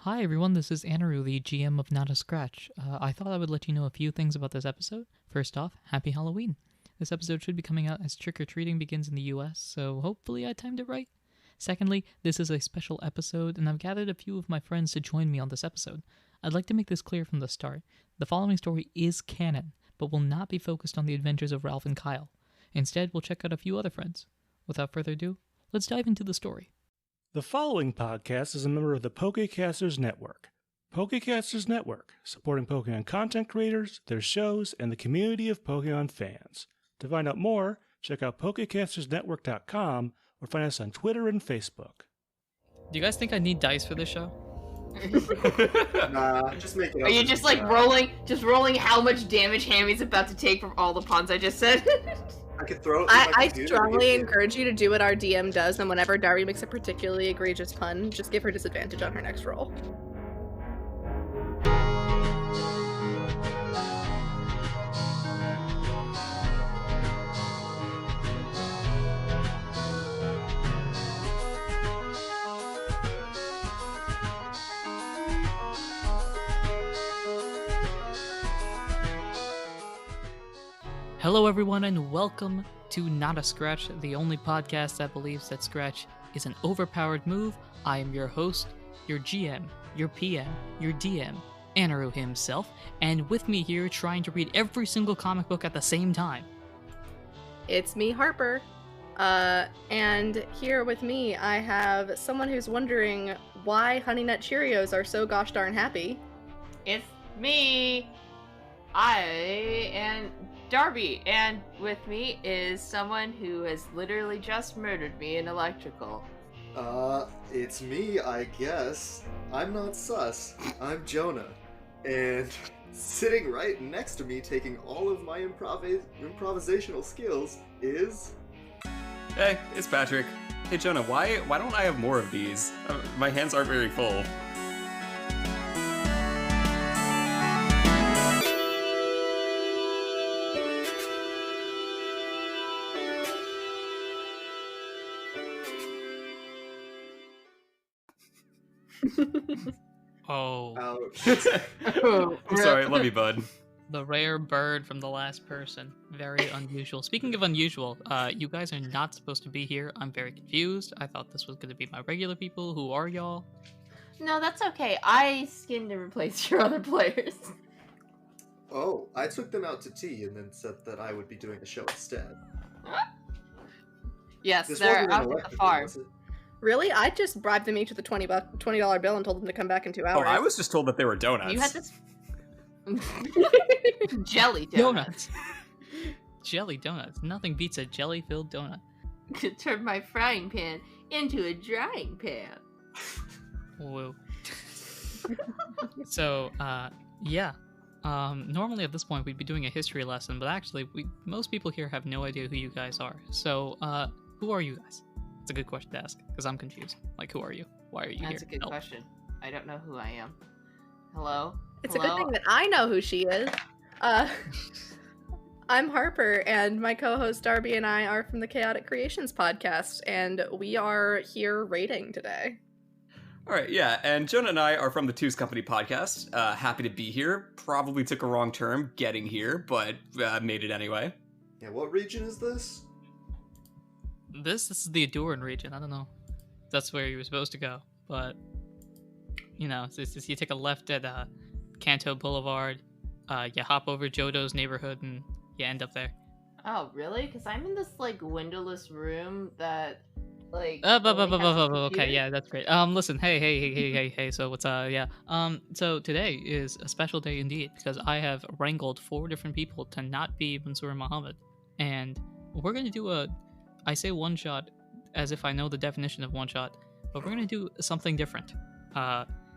Hi everyone, this is Anirudh, the GM of Not a Scratch. I thought I would let you know a few things about this episode. First off, happy Halloween. This episode should be coming out as trick-or-treating begins in the US, so hopefully I timed it right. Secondly, this is a special episode, and I've gathered a few of my friends to join me on this episode. I'd like to make this clear from the start. The following story is canon, but will not be focused on the adventures of Ralph and Kyle. Instead, we'll check out a few other friends. Without further ado, let's dive into the story. The following podcast is a member of the Pokecasters Network. Pokecasters Network, supporting Pokemon content creators, their shows, and the community of Pokemon fans. To find out more, check out PokecastersNetwork.com or find us on Twitter and Facebook. Do you guys think I need dice for this show? Nah, just make it up. Are you just like rolling how much damage Hammy's about to take from all the puns I just said? I could throw it. I strongly encourage you to do what our DM does, and whenever Darby makes a particularly egregious pun, just give her disadvantage on her next roll. Hello everyone and welcome to Not a Scratch, the only podcast that believes that Scratch is an overpowered move. I am your host, your GM, your PM, your DM, Anirudh himself, and with me here trying to read every single comic book at the same time. It's me, Harper. And here with me, I have someone who's wondering why Honey Nut Cheerios are so gosh darn happy. It's me. I am Darby, and with me is someone who has literally just murdered me in electrical. It's me, I guess. I'm not sus. I'm Jonah. And sitting right next to me, taking all of my improvisational skills, is... Hey, it's Patrick. Hey Jonah, why don't I have more of these? My hands aren't very full. Oh, Ouch. I'm sorry, love you, bud. the rare bird from the last person. Very unusual. Speaking of unusual, you guys are not supposed to be here. I'm very confused. I thought this was going to be my regular people. Who are y'all? No, that's okay. I skinned and replaced your other players. Oh, I took them out to tea and then said that I would be doing the show instead. Yes, This they're wasn't an out at the electrical, farm. was it? Really? I just bribed them each with a $20 bill and told them to come back in 2 hours. Oh, I was just told that they were donuts. You had this jelly donuts. Donuts. Jelly donuts. Nothing beats a jelly-filled donut. To turn my frying pan into a drying pan. Whoa. So, yeah. Normally at this point we'd be doing a history lesson, but actually most people here have no idea who you guys are. So, who are you guys? It's a good question to ask, because I'm confused. Like, who are you? Why are you here? That's a good Help. question. I don't know who I am. Hello? It's a good thing that I know who she is. I'm Harper, and my co-host Darby and I are from the Chaotic Creations podcast, and we are here raiding today. Alright, yeah, and Jonah and I are from the Two's Company podcast. Happy to be here. Probably took a wrong turn getting here, but made it anyway. Yeah, what region is this? This is the Aduran region. I don't know if that's where you were supposed to go, but you know, you take a left at Kanto Boulevard, you hop over Jodo's neighborhood, and you end up there. Oh, really? Because I'm in this, like, windowless room that, like... Okay, yeah, that's great. Listen, hey, so what's, so today is a special day indeed, because I have wrangled 4 different people to not be Mansoor Muhammad, and we're gonna do I say one-shot as if I know the definition of one-shot, but we're gonna do something different.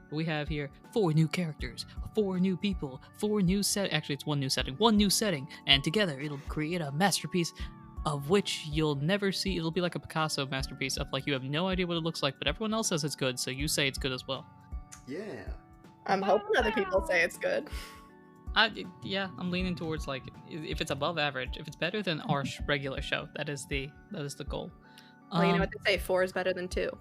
We have here 4 new characters, 4 new people, 4 new actually it's 1 new setting, and together it'll create a masterpiece of which you'll never see. It'll be like a Picasso masterpiece of, like, you have no idea what it looks like, but everyone else says it's good, so you say it's good as well. Yeah. I'm hoping other people say it's good. I'm leaning towards, like, if it's above average, if it's better than our regular show, that is the goal. Well, you know what they say, 4 is better than 2.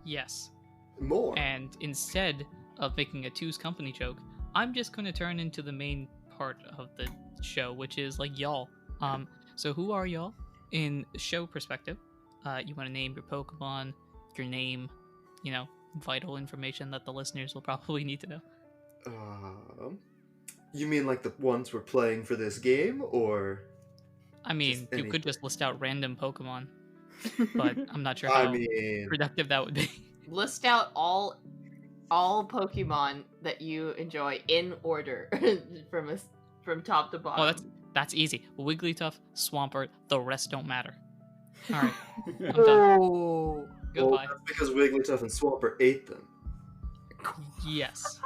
Yes. More. And instead, of making a Two's Company joke, I'm just going to turn into the main part of the show, which is like y'all. So who are y'all in show perspective? You want to name your Pokemon, your name, vital information that the listeners will probably need to know. You mean like the ones we're playing for this game, or? I mean, you could just list out random Pokemon, but I'm not sure how productive that would be. List out all Pokemon that you enjoy in order from top to bottom. Oh, that's easy. Wigglytuff, Swampert, the rest don't matter. All right, I'm done. Goodbye. Well, that's because Wigglytuff and Swampert ate them. Yes.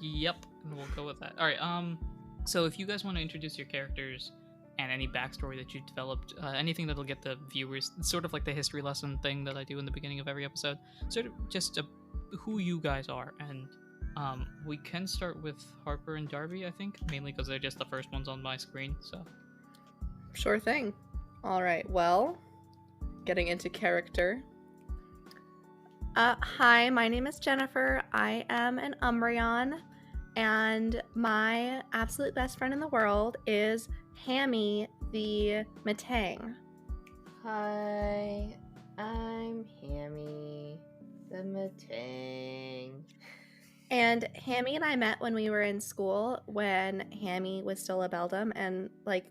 Yep, and we'll go with that. All right. So if you guys want to introduce your characters and any backstory that you developed, anything that'll get the viewers, sort of like the history lesson thing that I do in the beginning of every episode, sort of just who you guys are. And we can start with Harper and Darby, I think, mainly because they're just the first ones on my screen. So. Sure thing. All right. Well, getting into character. Hi, my name is Jennifer. I am an Umbreon, and my absolute best friend in the world is Hammy the Matang. Hi, I'm Hammy the Matang. And Hammy and I met when we were in school, when Hammy was still a Beldum and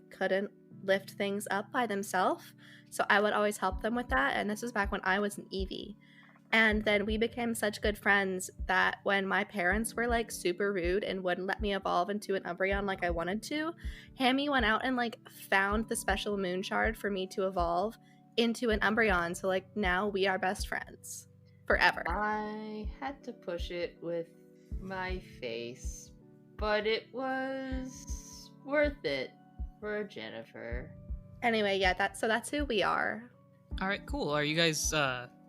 couldn't lift things up by themselves. So I would always help them with that, and this was back when I was an Eevee. And then we became such good friends that when my parents were super rude and wouldn't let me evolve into an Umbreon like I wanted to, Hammy went out and found the special moon shard for me to evolve into an Umbreon. So now we are best friends forever. I had to push it with my face, but it was worth it for Jennifer. Anyway, yeah, that's who we are. All right, cool. Are you guys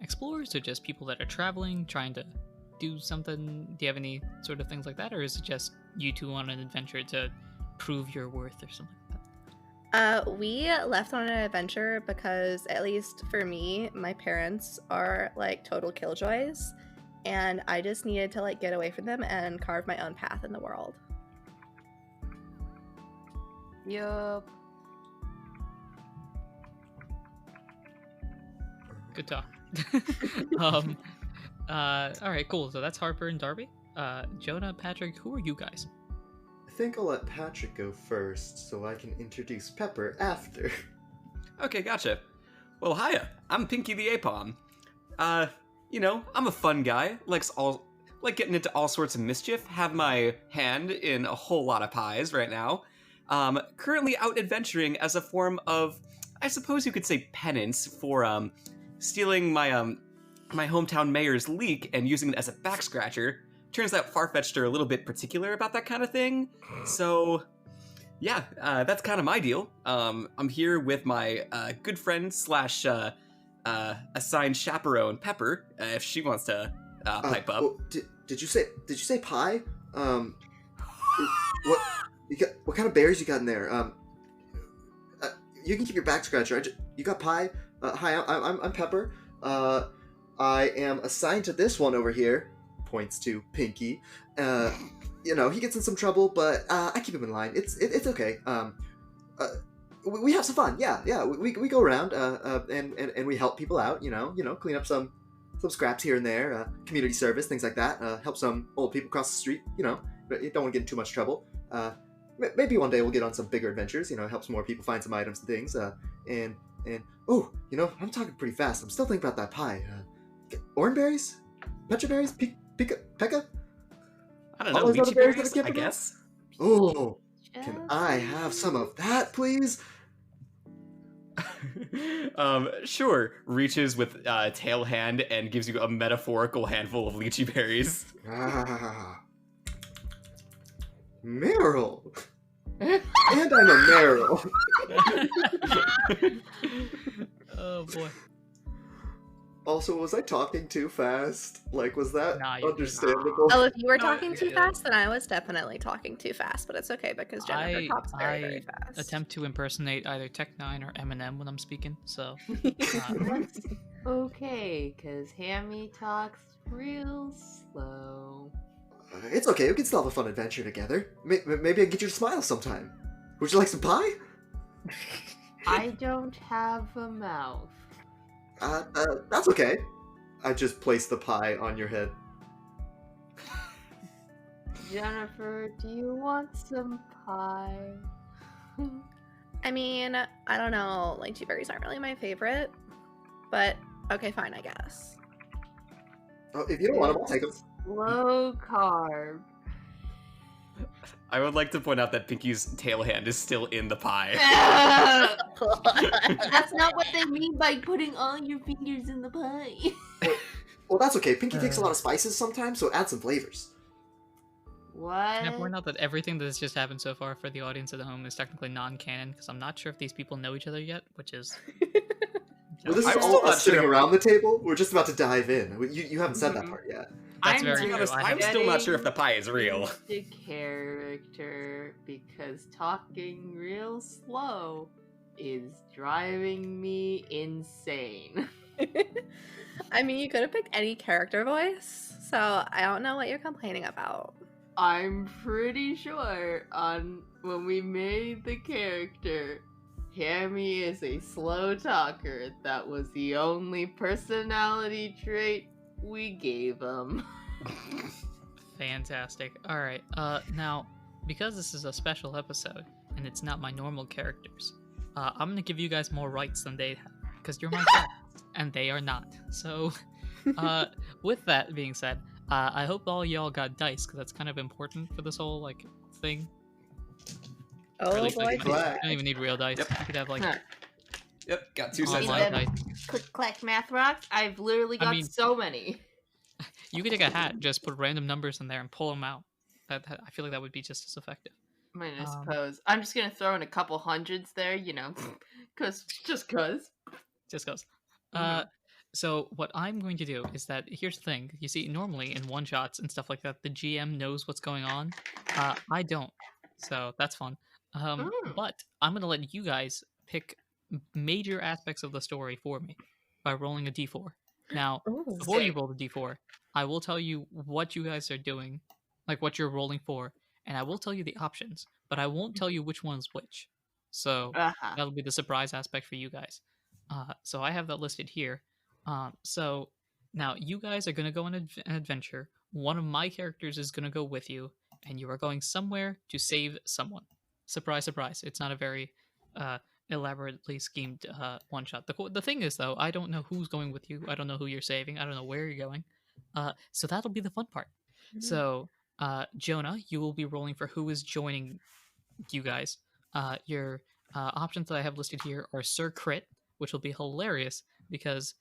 explorers or just people that are traveling, trying to do something? Do you have any sort of things like that, or is it just you two on an adventure to prove your worth or something like that? We left on an adventure because, at least for me, my parents are total killjoys, and I just needed to get away from them and carve my own path in the world. Yup. Good talk. All right, cool. So that's Harper and Darby. Jonah, Patrick, who are you guys? I think I'll let Patrick go first, so I can introduce Pepper after. Okay, gotcha. Well, hiya. I'm Pinky the Apom. I'm a fun guy. Like getting into all sorts of mischief. Have my hand in a whole lot of pies right now. Currently out adventuring as a form of, I suppose you could say, penance for stealing my my hometown mayor's leek and using it as a back scratcher. Turns out Farfetch'd are a little bit particular about that kind of thing. So, yeah, that's kind of my deal. I'm here with my good friend slash assigned chaperone Pepper, if she wants to pipe up. Well, did you say pie? What kind of berries you got in there? You can keep your back scratcher. You got pie? Hi, I'm Pepper. I am assigned to this one over here. Points to Pinky. He gets in some trouble, but I keep him in line. It's okay. We have some fun. Yeah. We go around and we help people out. Clean up some scraps here and there. Community service, things like that. Help some old people cross the street. But you don't want to get in too much trouble. Maybe one day we'll get on some bigger adventures. Help some more people find some items and things. I'm talking pretty fast. I'm still thinking about that pie. Oranberries? Petraberries? Pekka? I don't know, lychee berries, I guess? Oh, can I have some of that, please? Sure. Reaches with tail hand and gives you a metaphorical handful of lychee berries. Meryl! And I'm a Meryl! Oh, boy. Also, was I talking too fast? Like, was that Nah, you're good. understandable? Oh, if you were No, talking too yeah. fast, then I was definitely talking too fast, but it's okay because Jennifer talks very, very I fast. attempt to impersonate either Tech9 or Eminem when I'm speaking, so That's okay, because Hammy talks real slow. It's okay. We can still have a fun adventure together. Maybe I can get you to smile sometime. Would you like some pie? I don't have a mouth. That's okay. I just placed the pie on your head. Jennifer, do you want some pie? I mean, I don't know, lychee berries aren't really my favorite, but okay, fine, I guess. Oh, if you don't want them, I'll take them. Low carb. I would like to point out that Pinky's tail hand is still in the pie. That's not what they mean by putting all your fingers in the pie. Well, that's okay. Pinky takes a lot of spices sometimes, so add some flavors. What? can I point out that everything that has just happened so far for the audience at home is technically non-canon because I'm not sure if these people know each other yet, which is Well, this is I'm all still not us sitting sure. around the table. We're just about to dive in. You haven't said that part yet. That's I'm very To be true. honest, I I'm have- still not sure if the pie is real. The character, because talking real slow is driving me insane. I mean, you could have picked any character voice, so I don't know what you're complaining about. I'm pretty sure on when we made the character, Hammy is a slow talker. That was the only personality trait we gave him. fantastic. All right, now because this is a special episode and it's not my normal characters, I'm gonna give you guys more rights than they have because you're my friends and they are not. So, with that being said, I hope all y'all got dice because that's kind of important for this whole like thing. Oh Really, boy, like, you Black. don't even need real dice. Yep. You could have like Huh. Yep, got 2 Online cents online left. them. dice. Click clack math rocks. I've literally I got mean- so many. You could take a hat, just put random numbers in there and pull them out. That I feel like that would be just as effective. I mean, I Um, suppose. I'm just gonna throw in a couple hundreds there, cause. Just goes. Mhm. So what I'm going to do is that here's the thing. You see, normally in one shots and stuff like that, the GM knows what's going on. I don't, so that's fun. But I'm gonna let you guys pick major aspects of the story for me by rolling a d4. Now, Ooh. before you Sick. roll the d4, I will tell you what you guys are doing, like what you're rolling for, and I will tell you the options, but I won't tell you which one's which. So Uh-huh. that'll be the surprise aspect for you guys. So I have that listed here. So now you guys are going to go on an adventure. One of my characters is going to go with you, and you are going somewhere to save someone. Surprise, surprise. It's not a very elaborately schemed one shot. The thing is, though, I don't know who's going with you. I don't know who you're saving. I don't know where you're going. So that'll be the fun part. So, Jonah, you will be rolling for who is joining you guys. Your options that I have listed here are Sir Crit, which will be hilarious because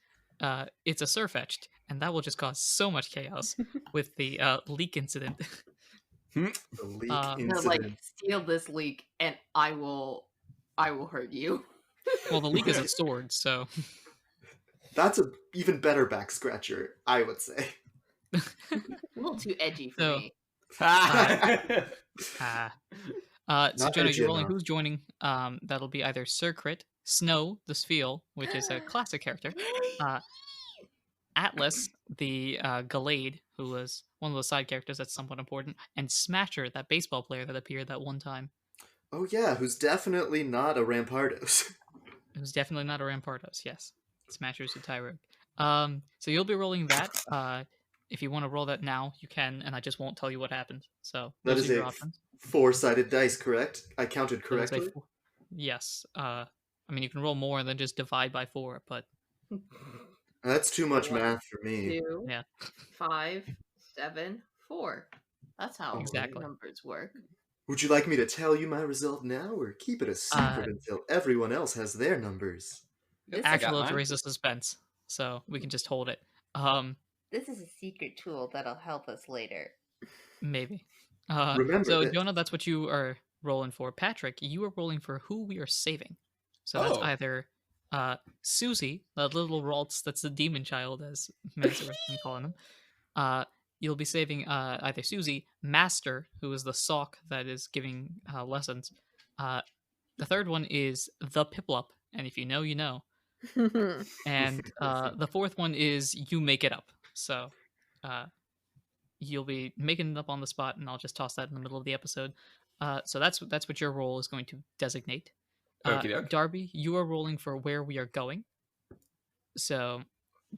it's a Sir-fetched, and that will just cause so much chaos with the leak incident. The leak Uh, No, incident. like steal this leak, and I will hurt you. Well, the leak is a sword, so That's a even better back scratcher, I would say. A little too edgy for So- me. so Not Jonah, edgy you're rolling enough. who's joining. That'll be either Sir Crit, Snow, the Spiel, which is a classic character, Atlas, the Gallade, who was one of the side characters that's somewhat important, and Smasher, that baseball player that appeared that one time. Oh yeah, who's definitely not a Rampardos. It was definitely not a Rampardos, yes. Smasher's a Tyrogue. So you'll be rolling that. If you want to roll that now, you can, and I just won't tell you what happened. So That those is are your a options. 4-sided dice, correct? I counted That is a correctly? yes. I mean, you can roll more than just divide by 4, but That's too much One, math for me. 2, yeah. 5, 7, 4. That's how Exactly. numbers work. Would you like me to tell you my result now, or keep it a secret until everyone else has their numbers? This, I got Actually, let's mine. raise the suspense, so we can just hold it. this is a secret tool that'll help us later. Maybe. Remember So that- Jonah, that's what you are rolling for. Patrick, you are rolling for who we are saving. So that's Oh. either Susie, the little Ralts, that's the demon child, as Mensa has been calling him. You'll be saving either Susie, Master, who is the sock that is giving lessons. The third one is the Piplup, and if you know, you know. And the fourth one is you make it up. So you'll be making it up on the spot, and I'll just toss that in the middle of the episode. So that's what your role is going to designate. Darby, you are rolling for where we are going. So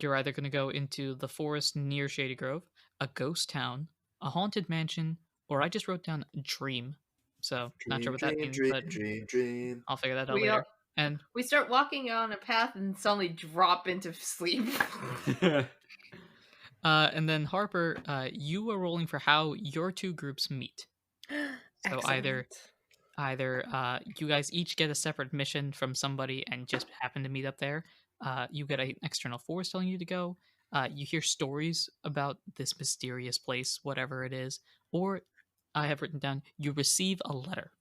you're either going to go into the forest near Shady Grove, a ghost town, a haunted mansion, or I just wrote down dream. So not sure what that means, but dream. I'll figure that out later. And we start walking on a path and suddenly drop into sleep. And then Harper, you are rolling for how your two groups meet. So either you guys each get a separate mission from somebody and just happen to meet up there. You get an external force telling you to go. You hear stories about this mysterious place, whatever it is. Or I have written down, you receive a letter.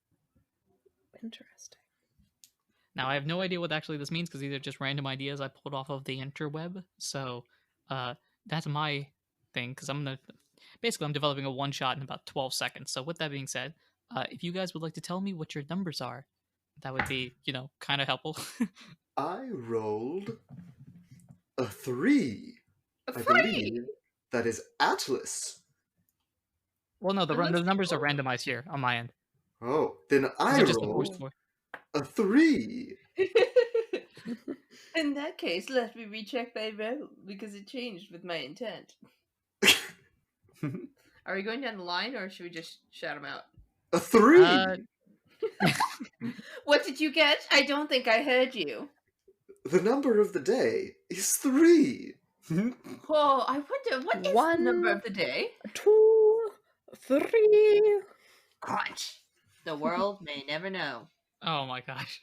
Interesting. Now, I have no idea what actually this means because these are just random ideas I pulled off of the interweb. So that's my thing because I'm developing a one-shot in about 12 seconds. So with that being said, if you guys would like to tell me what your numbers are, that would be, kind of helpful. I rolled a 3. I believe that is Atlas. Well, no, the numbers are randomized here on my end. Oh, then I rolled a 3. In that case, let me recheck my roll because it changed with my intent. Are we going down the line or should we just shout them out? A 3! What did you get? I don't think I heard you. The number of the day is 3. Oh, I wonder, what is the number of the day? 2, 3. Crunch. The world may never know. Oh my gosh.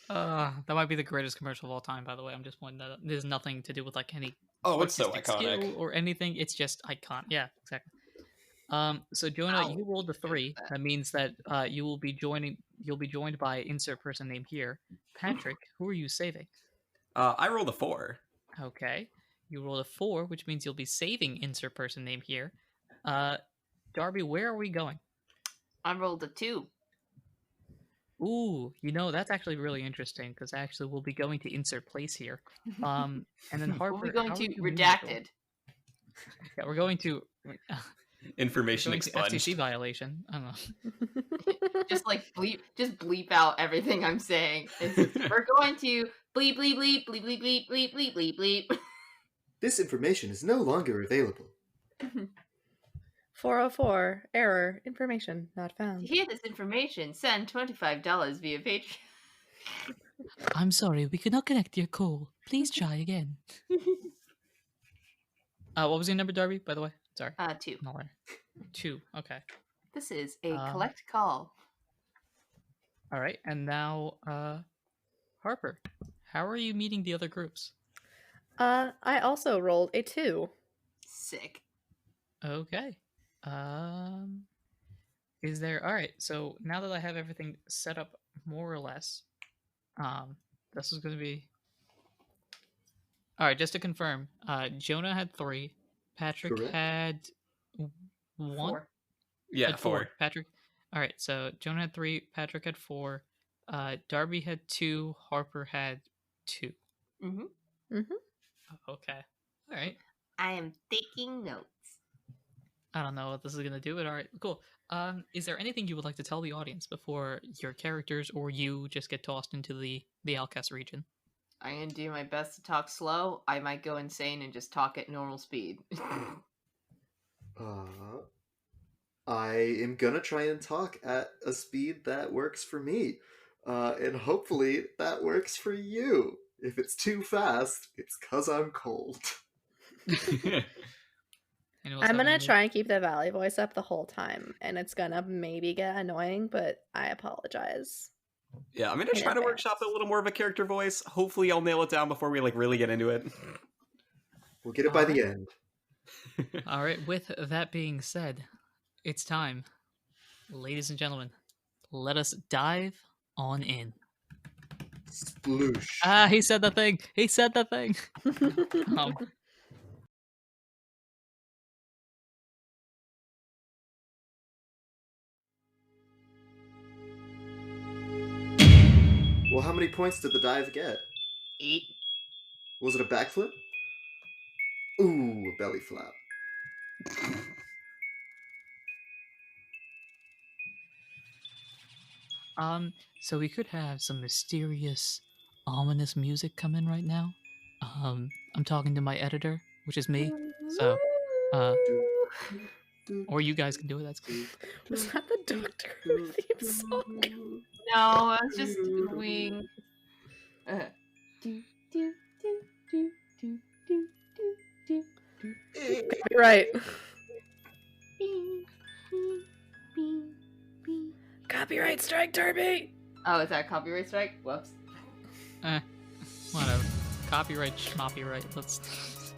That might be the greatest commercial of all time, by the way. I'm just pointing that out. There's nothing to do with like any it's so iconic skill or anything. It's just iconic. Yeah, exactly. So Jonah, you rolled a 3. That means that you'll be joined by insert person name here. Patrick, who are you saving? I rolled a 4. Okay. You rolled a 4, which means you'll be saving insert person name here. Darby, where are we going? I rolled a 2. Ooh, that's actually really interesting because actually we'll be going to insert place here. And then Harper, we're going to redacted. Yeah, we're going to information expunged. FTC violation. I don't know. Just bleep out everything I'm saying. We're going to bleep bleep bleep bleep bleep bleep bleep bleep bleep bleep. This information is no longer available. 404 error information not To found. hear this information, send $25 via Patreon. I'm sorry, we could not connect your call. Please try again. What was your number, Darby, by the way? Sorry. 2. No, 2. Okay. This is a collect call. All right, and now Harper, how are you meeting the other groups? I also rolled a 2. Sick. Okay. Is there... All right, so now that I have everything set up more or less, this is going to be... All right, just to confirm, Jonah had 3, Patrick Correct. had 1? 4. Yeah, Had 4. Patrick. All right, so Jonah had 3, Patrick had 4, Darby had 2, Harper had 2. Mm-hmm. Okay. All right. I am taking notes. I don't know what this is gonna do, but all right, cool. Is there anything you would like to tell the audience before your characters or you just get tossed into the Alchas region? I'm gonna do my best to talk slow. I might go insane and just talk at normal speed. I am gonna try and talk at a speed that works for me. And hopefully that works for you. If it's too fast, it's 'cause I'm cold. I'm gonna try and keep the Valley voice up the whole time, and it's gonna maybe get annoying, but I apologize. Yeah, I'm gonna try to workshop a little more of a character voice. Hopefully I'll nail it down before we really get into it. We'll get it by the end. All right, with that being said, it's time. Ladies and gentlemen, let us dive on in. Sploosh. Ah, he said the thing. He said the thing. Um, Well, how many points did the dive get? 8. Was it a backflip? Ooh, a belly flap. so we could have some mysterious, ominous music come in right now. I'm talking to my editor, which is me. So, or you guys can do it. That's cool. Was that the Doctor Who theme song? No, I was just doing. Right. Copyright strike, Darby. Oh, is that a copyright strike? Whoops. Whatever. Copyright, schmoppyright. Let's.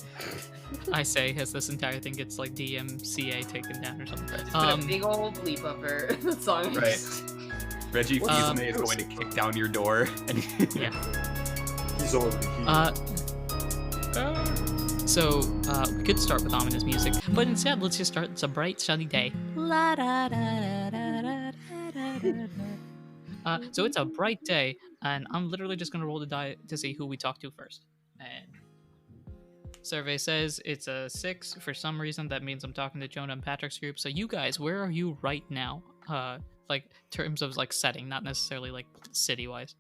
I say as this entire thing gets like DMCA taken down or something. Just put a big old bleep over the song. Right. Reggie Fils-Aimé is going to kick down your door. And Yeah. He's already here. So we could start with ominous music, but instead let's just start. It's a bright, sunny day. So it's a bright day, and I'm literally just gonna roll the die to see who we talk to first. And survey says it's a 6. For some reason, that means I'm talking to Jonah and Patrick's group. So you guys, where are you right now? Like terms of like setting, not necessarily like city-wise.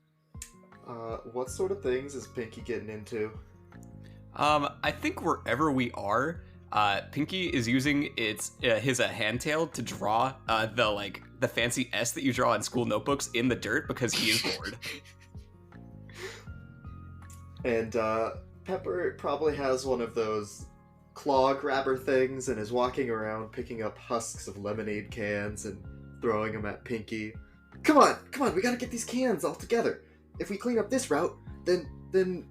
What sort of things is Pinky getting into? I think wherever we are, Pinky is using his handtail to draw the fancy S that you draw in school notebooks in the dirt because he is bored. And Pepper probably has one of those claw grabber things and is walking around picking up husks of lemonade cans and throwing them at Pinky. Come on, we gotta get these cans all together. If we clean up this route, then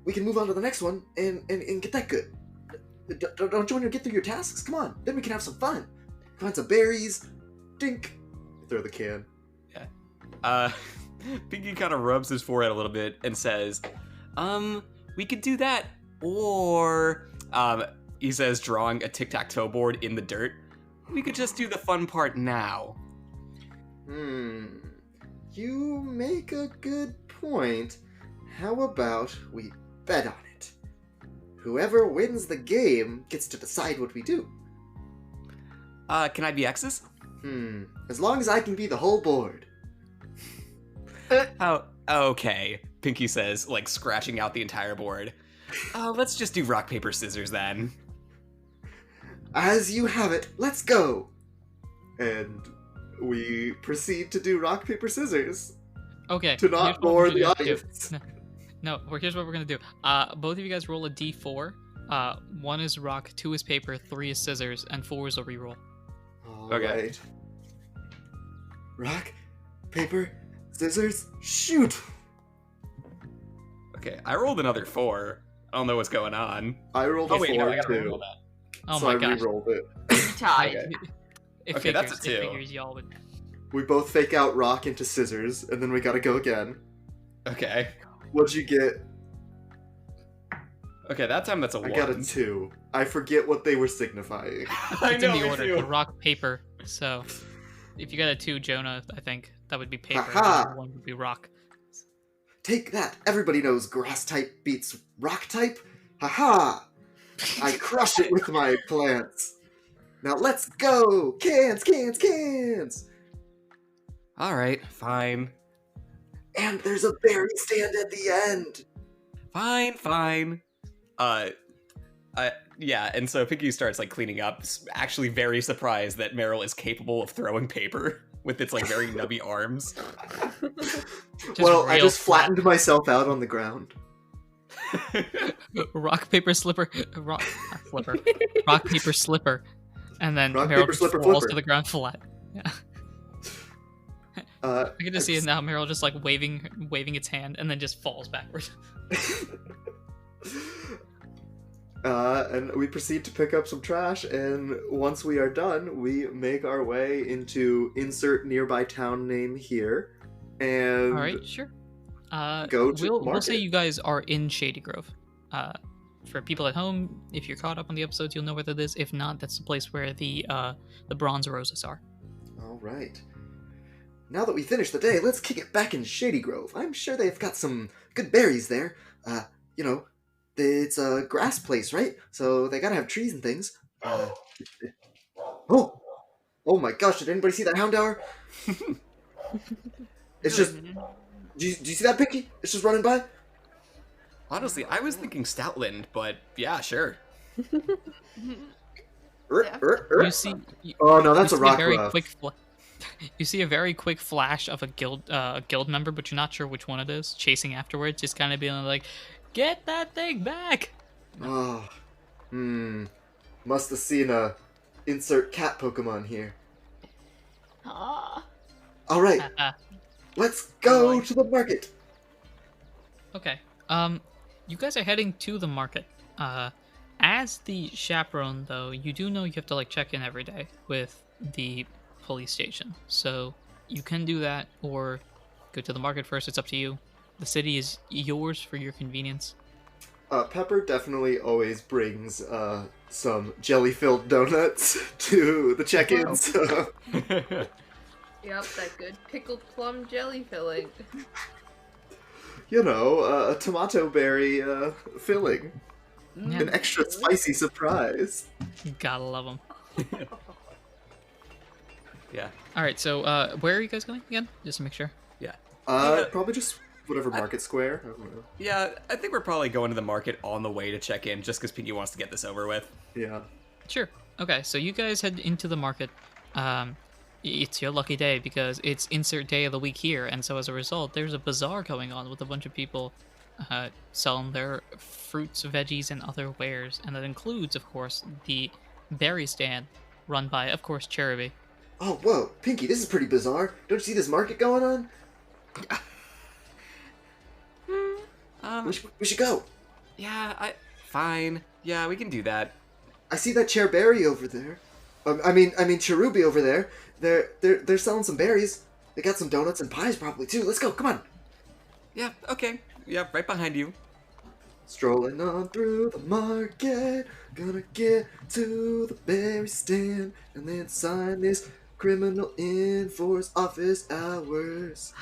we can move on to the next one and get that good. Don't you want to get through your tasks? Come on, then we can have some fun. Find some berries. Dink. Throw the can. Yeah. Pinky kind of rubs his forehead a little bit and says, we could do that. Or, he says, drawing a tic-tac-toe board in the dirt. We could just do the fun part now. You make a good point. How about we bet on it? Whoever wins the game gets to decide what we do. Can I be X's? As long as I can be the whole board. Oh, okay, Pinky says, like scratching out the entire board. Let's just do rock, paper, scissors then. As you have it, let's go! And we proceed to do rock, paper, scissors. Okay. To not bore the audience. No, here's what we're gonna do. Both of you guys roll a d4. 1 is rock, 2 is paper, 3 is scissors, and 4 is a reroll. Okay. Alright. Rock, paper, scissors, shoot! Okay, I rolled another 4. I don't know what's going on. I rolled a 4 I gotta too. reroll that. Oh So my I gosh. re-rolled it. Tied. Okay. It Okay, figures, that's a it 2. figures y'all would. We both fake out rock into scissors, and then we gotta go again. Okay. What'd you get? Okay, that time that's a 1. I got a 2. I forget what they were signifying. I It's know, in the me order. too. The rock, paper. So, if you got a 2, Jonah, I think that would be paper. Ha-ha! And 1 would be rock. Take that! Everybody knows grass type beats rock type. Haha! I crush it with my plants. Now let's go! Cans, cans, cans! Alright, fine. And there's a berry stand at the end. Fine. Yeah, and so Pinky starts like cleaning up, actually very surprised that Meryl is capable of throwing paper with its like very nubby arms. Well, I real just flat. flattened myself out on the ground. Rock, paper, slipper. Rock, flipper. Rock, paper, slipper. And then Rock, Meryl paper, just slipper, falls flipper. to the ground flat. Yeah. I get to see it now. Meryl just like waving its hand, and then just falls backwards. And we proceed to pick up some trash, and once we are done, we make our way into insert nearby town name here. And All right, sure. go to the We'll say market. you guys are in Shady Grove. For people at home, if you're caught up on the episodes, you'll know where that is. If not, that's the place where the bronze roses are. All right. Now that we finished the day, let's kick it back in Shady Grove. I'm sure they've got some good berries there. You know, it's a grass place, right? So they gotta have trees and things. Oh! Oh my gosh, did anybody see that hound hour? It's just... Do you see that, Pinky? It's just running by? Honestly, I was thinking Stoutland, but yeah, sure. You see, Oh no, that's you a see rock very ruff. quick you see a very quick flash of a guild member, but you're not sure which one it is, chasing afterwards, just kind of being like, "Get that thing back!" Oh, must have seen a insert cat Pokemon here. Ah. All right, let's go to the market. Okay. You guys are heading to the market. As the chaperone, though, you do know you have to like check in every day with the police station. So you can do that, or go to the market first. It's up to you. The city is yours for your convenience. Pepper definitely always brings some jelly-filled donuts to the check-ins. Yep, that good pickled plum jelly filling. You know, a tomato berry filling. Yeah. An extra spicy surprise. Gotta love them. Yeah. All right. So where are you guys going again? Just to make sure. Yeah. Probably just whatever market square. I don't know. Yeah, I think we're probably going to the market on the way to check in, just because Pinky wants to get this over with. Yeah. Sure. Okay. So you guys head into the market. It's your lucky day because it's insert day of the week here, and so as a result, there's a bazaar going on with a bunch of people selling their fruits, veggies, and other wares, and that includes, of course, the berry stand run by, of course, Cherubi. Oh, whoa, Pinky, this is pretty bizarre. Don't you see this market going on? We should go. Yeah, fine. Yeah, we can do that. I see that chair berry over there. I mean Cherubi over there. They're selling some berries. They got some donuts and pies probably too. Let's go. Come on. Yeah, okay. Yeah, right behind you. Strolling on through the market, gonna get to the berry stand and then sign this criminal in for his office hours.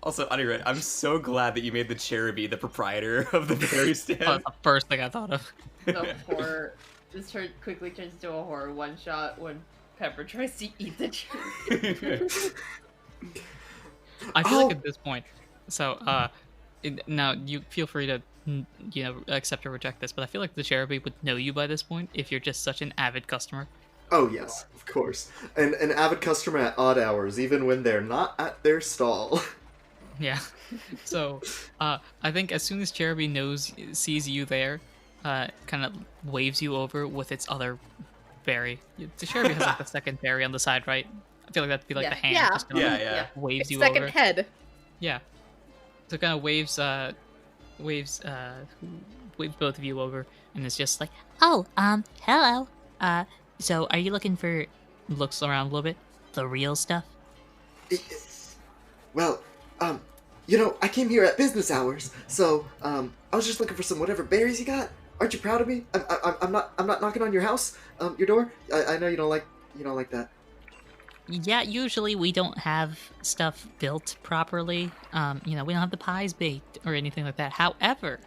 Also, Anirudh, I'm so glad that you made the Cherubi the proprietor of the berry stand. That's the first thing I thought of. The horror. This quickly turns into a horror one shot when Pepper tries to eat the cherry. I feel like at this point, so now you feel free to accept or reject this, but I feel like the Cherubi would know you by this point if you're just such an avid customer. Oh yes, of course. And an avid customer at odd hours, even when they're not at their stall. Yeah. So I think as soon as Cherubi sees you there, kind of waves you over with its other berry. The Cherubi has like the second berry on the side, right? I feel like that'd be like Yeah. the hand. Yeah. Just kinda Yeah. waves you Second over. head. Yeah. So kind of waves both of you over, and it's just like, Oh, hello. So are you looking for, looks around a little bit. the real stuff? Well, you know, I came here at business hours, so I was just looking for some whatever berries you got. Aren't you proud of me? I'm not knocking on your house, your door. I know you don't like that. Yeah, usually we don't have stuff built properly. We don't have the pies baked Or anything like that. However,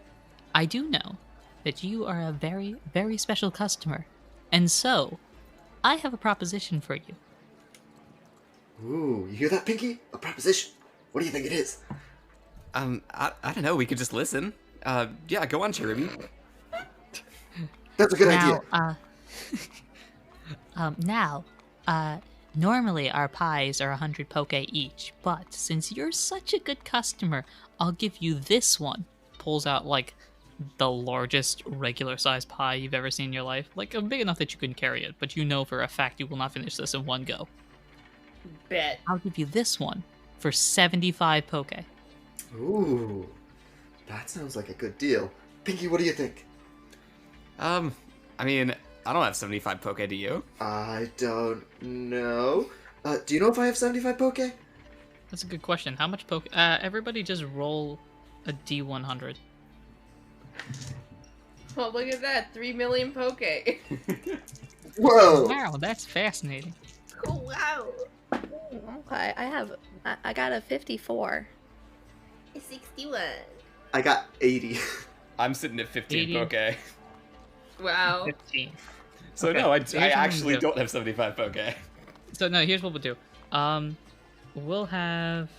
I do know that you are a very, very special customer. And so, I have a proposition for you. Ooh, you hear that, Pinky? A proposition. What do you think it is? I don't know, we could just listen. Yeah, go on, Cherubi. That's a good now, idea. Normally our pies are 100 poke each, but since you're such a good customer, I'll give you this one. Pulls out like the largest regular sized pie you've ever seen in your life. Like big enough that you couldn't carry it, but you know for a fact you will not finish this in one go. Bet. I'll give you this one for 75 poke. Ooh, that sounds like a good deal. Pinky, what do you think? I mean, I don't have 75 poke, do you? I don't know. Do you know if I have 75 poke? That's a good question. How much poke? Everybody just roll a D100. Oh, look at that. 3 million poke. Whoa! Wow, that's fascinating. Oh, wow. Okay, I got a 54. 61. I got 80. I'm sitting at 15 80. poke. Wow. 15. So Okay, no, I here's what I'm actually gonna do. don't have 75 poke. So no, here's what we'll do. We'll have.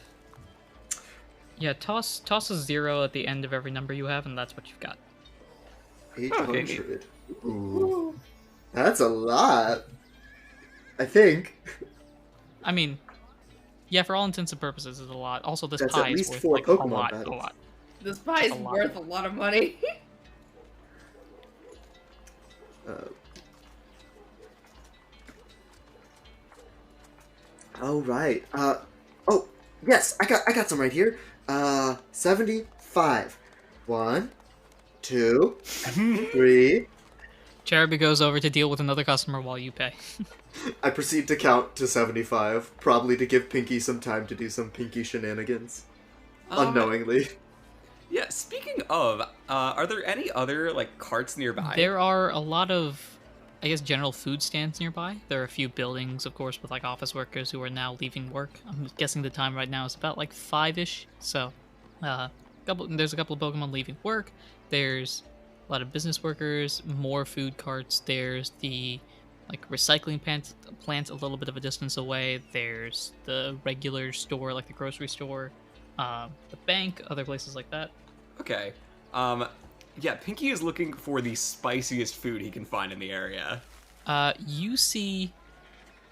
Yeah, toss a 0 at the end of every number you have, and that's what you've got. 800. Ooh. That's a lot. I think. I mean, yeah, for all intents and purposes, it's a lot. Also, this That's pie at is least worth 4 like Pokemon a lot. battles. This pie is A lot. worth a lot of money. All right. Oh, yes, I got some right here. 75. 1, 2, 3. Cherubi goes over to deal with another customer while you pay. I proceed to count to 75, probably to give Pinky some time to do some Pinky shenanigans. Unknowingly. Yeah, speaking of, are there any other, like, carts nearby? There are a lot of, I guess, general food stands nearby. There are a few buildings, of course, with like office workers who are now leaving work. I'm guessing the time right now is about like 5-ish. So, there's a couple of Pokemon leaving work. There's a lot of business workers, more food carts. There's the like recycling plant a little bit of a distance away. There's the regular store, like the grocery store, the bank, other places like that. Okay. Yeah, Pinky is looking for the spiciest food he can find in the area. You see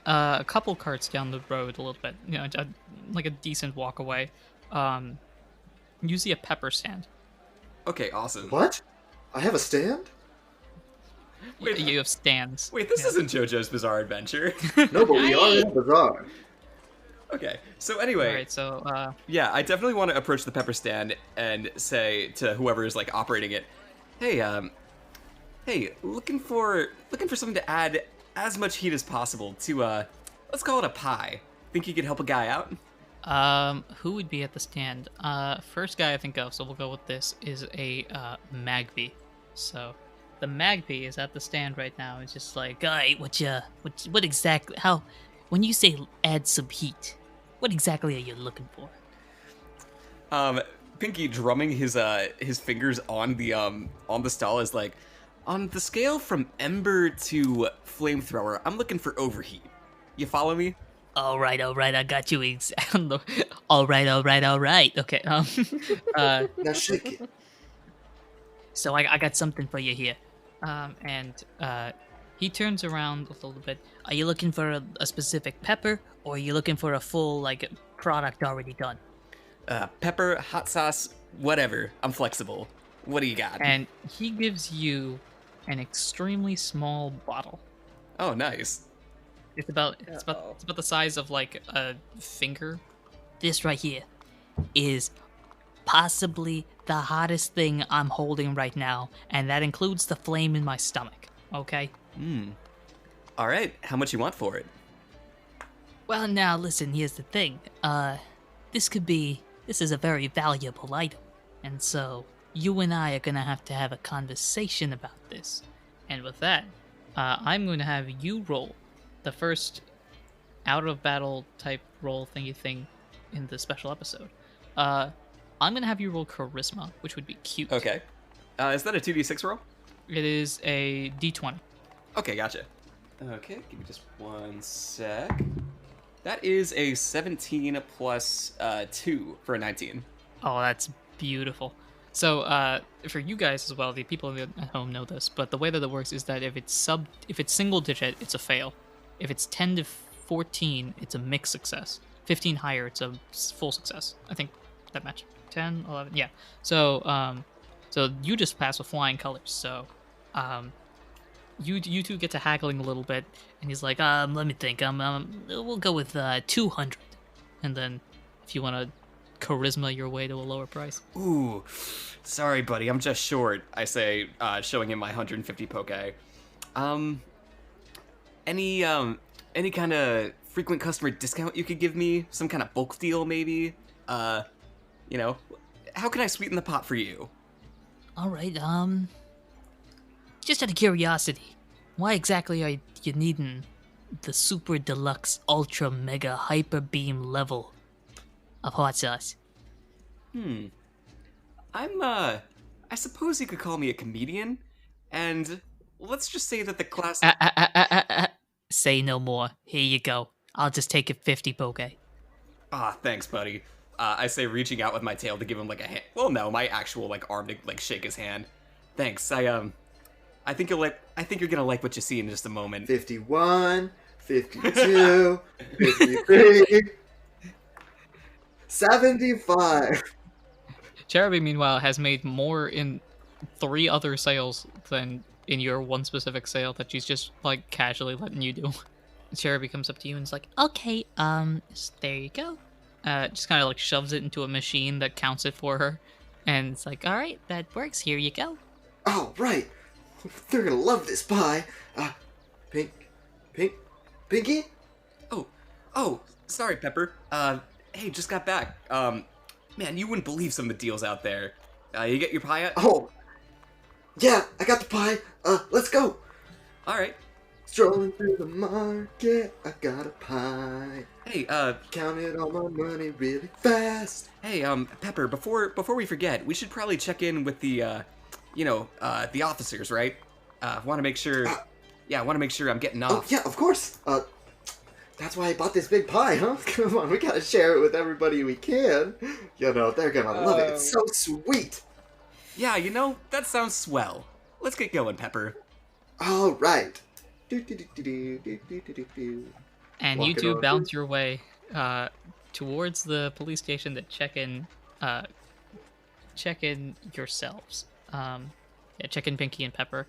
a couple carts down the road a little bit, you know, like a decent walk away. You see a pepper stand. Okay, awesome. What? I have a stand? Wait, You have stands. Wait, this Yeah. isn't JoJo's Bizarre Adventure. No, but we are in a bazaar. Okay, so anyway, Alright, so, yeah, I definitely want to approach the pepper stand and say to whoever is like operating it, hey, hey, looking for something to add as much heat as possible to let's call it a pie. Think you could help a guy out? who would be at the stand? First guy I think of, so we'll go with this, is a, Magby. So, the Magby is at the stand right now. It's just like, Guy, what exactly? How? When you say add some heat, what exactly are you looking for? Pinky drumming his fingers on the stall is like, on the scale from ember to flamethrower, I'm looking for overheat. You follow me? All right, I got you. All right. Okay. Now shake it. So I got something for you here. and he turns around a little bit. Are you looking for a specific pepper, or are you looking for a full like product already done? Pepper, hot sauce, whatever. I'm flexible. What do you got? And he gives you an extremely small bottle. Oh, nice. It's about the size of like a finger. This right here is possibly the hottest thing I'm holding right now, and that includes the flame in my stomach. Okay. All right. How much you want for it? Well, now listen. Here's the thing. This is a very valuable item, and so you and I are gonna have to have a conversation about this. And with that, I'm going to have you roll the first out of battle type roll thingy thing in the special episode. I'm going to have you roll charisma, which would be cute. Okay. Is that a 2d6 roll? It is a d20. Okay, gotcha. Okay, give me just one sec. That is a 17 plus 2 for a 19. Oh, that's beautiful. So, for you guys as well, the people at home know this, but the way that it works is that if it's single digit, it's a fail. If it's 10 to 14, it's a mixed success. 15 higher, it's a full success. I think that match. 10, 11, yeah. So, so you just pass with flying colors. So, you two get to haggling a little bit, and he's like, Let me think. We'll go with 200. and then if you want to charisma your way to a lower price. Ooh, sorry, buddy. I'm just short. I say, showing him my 150 poke. Any kind of frequent customer discount you could give me? Some kind of bulk deal, maybe? You know, how can I sweeten the pot for you? All right, just out of curiosity, why exactly are you needing the super deluxe ultra mega hyper beam level of hot sauce? I suppose you could call me a comedian, and let's just say that the class... Say no more. Here you go. I'll just take it 50 poke. Ah, thanks, buddy. I say, reaching out with my tail to give him, like, a hand. Well, no, my actual, like, arm to, like, shake his hand. Thanks. I think you're gonna like what you see in just a moment. 51, 52, 53, 75. Darby, meanwhile, has made more in 3 other sales than in your one specific sale that she's just, like, casually letting you do. Darby comes up to you and is like, Okay, there you go. just kind of, like, shoves it into a machine that counts it for her. And it's like, All right, that works. Here you go. Oh, right. They're gonna love this pie. Pinky? Oh, sorry, Pepper. Hey, just got back. Man, you wouldn't believe some of the deals out there. You get your pie yet? Oh, yeah, I got the pie. Let's go. All right. Strolling through the market, I got a pie. Hey, Counted all my money really fast. Hey, Pepper, before we forget, we should probably check in with the, the officers, right? Want to make sure... I want to make sure I'm getting off. Oh, yeah, of course. That's why I bought this big pie, huh? Come on, we gotta share it with everybody we can. You know, they're gonna love it. It's so sweet. Yeah, that sounds swell. Let's get going, Pepper. All right. and you two bounce your way towards the police station to check in yourselves. Check in Pinky and Pepper.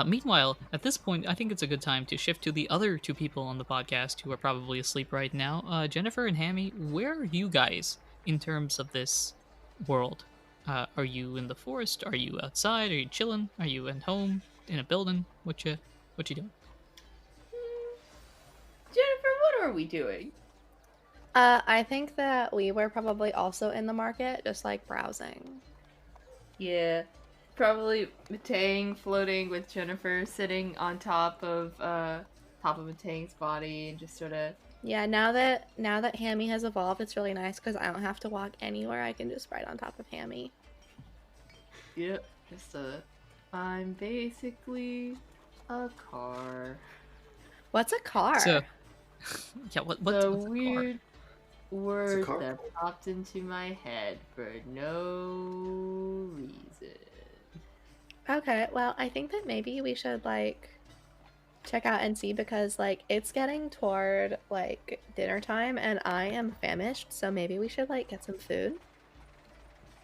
Meanwhile, at this point, I think it's a good time to shift to the other 2 people on the podcast who are probably asleep right now. Jennifer and Hammy, where are you guys in terms of this world? Are you in the forest? Are you outside? Are you chilling? Are you at home? In a building? What you doing? Jennifer, what are we doing? I think that we were probably also in the market, just like browsing. Yeah. Probably Matang floating with Jennifer sitting on top of Matang's body and just sort of... Yeah, now that Hammy has evolved, it's really nice because I don't have to walk anywhere. I can just ride on top of Hammy. Yep, I'm basically a car. What's a car? So, yeah, what's a weird word car? that popped into my head for no reason. Okay, well, I think that maybe we should, like, check out and see because, like, it's getting toward, like, dinner time and I am famished, so maybe we should, like, get some food.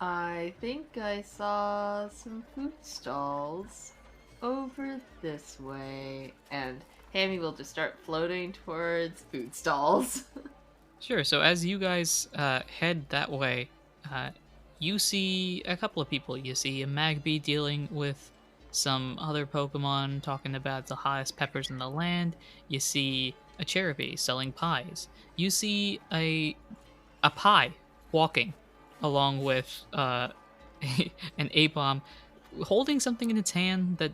I think I saw some food stalls over this way, and Hammy will just start floating towards food stalls. Sure, so as you guys head that way, you see a couple of people. You see a Magby dealing with some other Pokemon, talking about the hottest peppers in the land. You see a Cherubi selling pies. You see a pie walking along with an Apom holding something in its hand that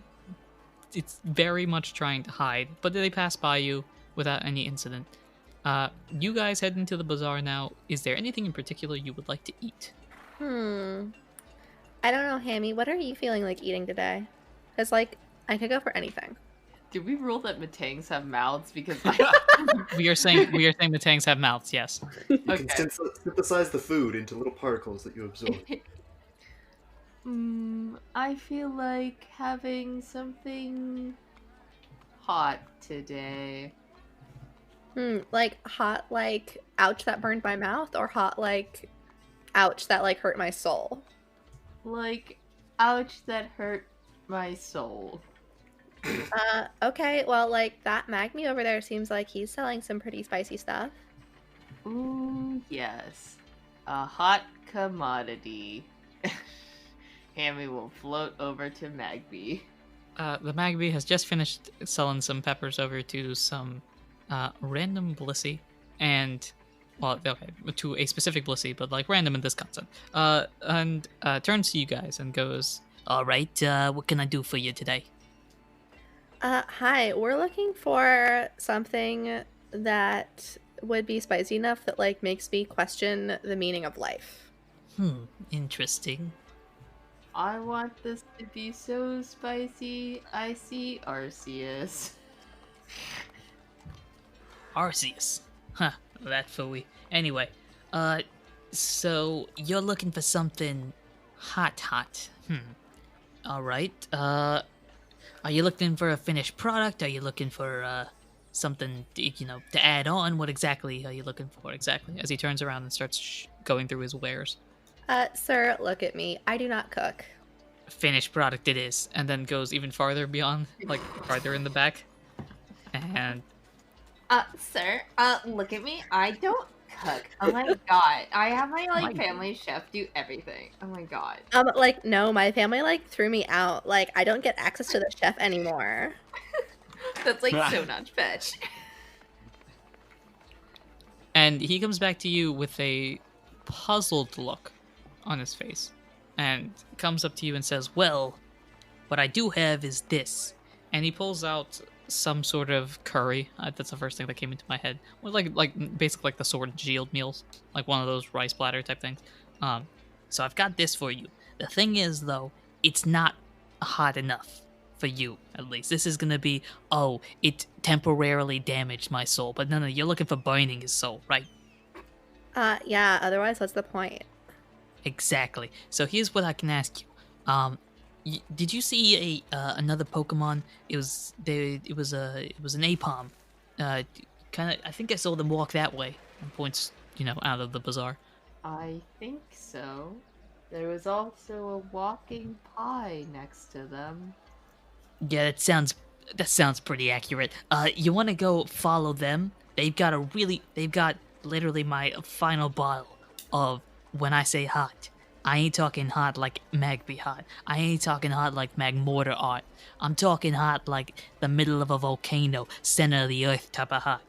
it's very much trying to hide, but they pass by you without any incident. You guys head into the bazaar now. Is there anything in particular you would like to eat? I don't know, Hammy. What are you feeling like eating today? Because, like, I could go for anything. Did we rule that Matangs have mouths? Because we are saying Matangs have mouths. Yes. You can synthesize the food into little particles that you absorb. I feel like having something hot today. Like hot, like ouch that burned my mouth, or hot like ouch that like hurt my soul. Like ouch that hurt my soul. Okay, well, like that Magmy over there seems like he's selling some pretty spicy stuff. Ooh, yes. A hot commodity. Hammy will float over to Magby. The Magby has just finished selling some peppers over to some random Blissey and well, okay, to a specific Blissey, but like random in this concept. And turns to you guys and goes, All right, what can I do for you today? Hi, we're looking for something that would be spicy enough that like makes me question the meaning of life. Interesting. I want this to be so spicy. I see Arceus. Arceus. Huh, that phooey. Anyway, so you're looking for something hot. Alright, are you looking for a finished product? Are you looking for, something, to add on? What exactly are you looking for, exactly? as he turns around and starts going through his wares. Sir, look at me. I do not cook. Finished product it is, and then goes even farther beyond, like farther in the back. And Sir, look at me. I don't cook. Oh my god. I have my family chef do everything. Oh my god. Like, no, my family like threw me out. Like, I don't get access to the chef anymore. That's like so not fetch. And he comes back to you with a puzzled look on his face and comes up to you and says, Well, what I do have is this. and he pulls out some sort of curry. That's the first thing that came into my head. Well, like basically like the sword and shield meals, like one of those rice platter type things. So I've got this for you. The thing is, though, it's not hot enough for you, at least. This is gonna be, oh, it temporarily damaged my soul. But no, you're looking for burning his soul, right? Yeah, otherwise what's the point? Exactly. So here's what I can ask you. Did you see another Pokemon? It was an Apom. Kind of. I think I saw them walk that way. And points, out of the bazaar. I think so. There was also a walking pie next to them. Yeah, that sounds pretty accurate. You want to go follow them? They've got literally my final bottle of when I say hot. I ain't talking hot like Magby hot. I ain't talking hot like Magmortar art. I'm talking hot like the middle of a volcano, center of the earth type of hot.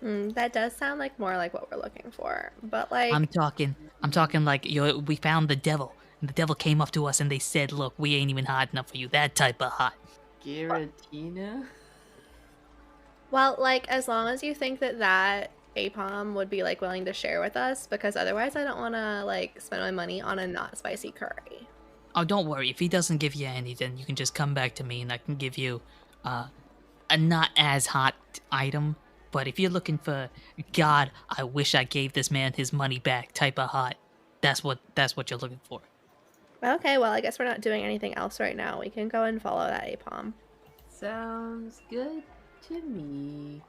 That does sound like more like what we're looking for. But like I'm talking like we found the devil. And the devil came up to us and they said, look, we ain't even hot enough for you. That type of hot. Giratina? well, like as long as you think that Apom would be like willing to share with us, because otherwise I don't want to like spend my money on a not spicy curry. Oh, don't worry. If he doesn't give you any, then you can just come back to me and I can give you a not as hot item. But if you're looking for, God, I wish I gave this man his money back type of hot, that's what you're looking for. Okay, well I guess we're not doing anything else right now. We can go and follow that Apom. Sounds good to me.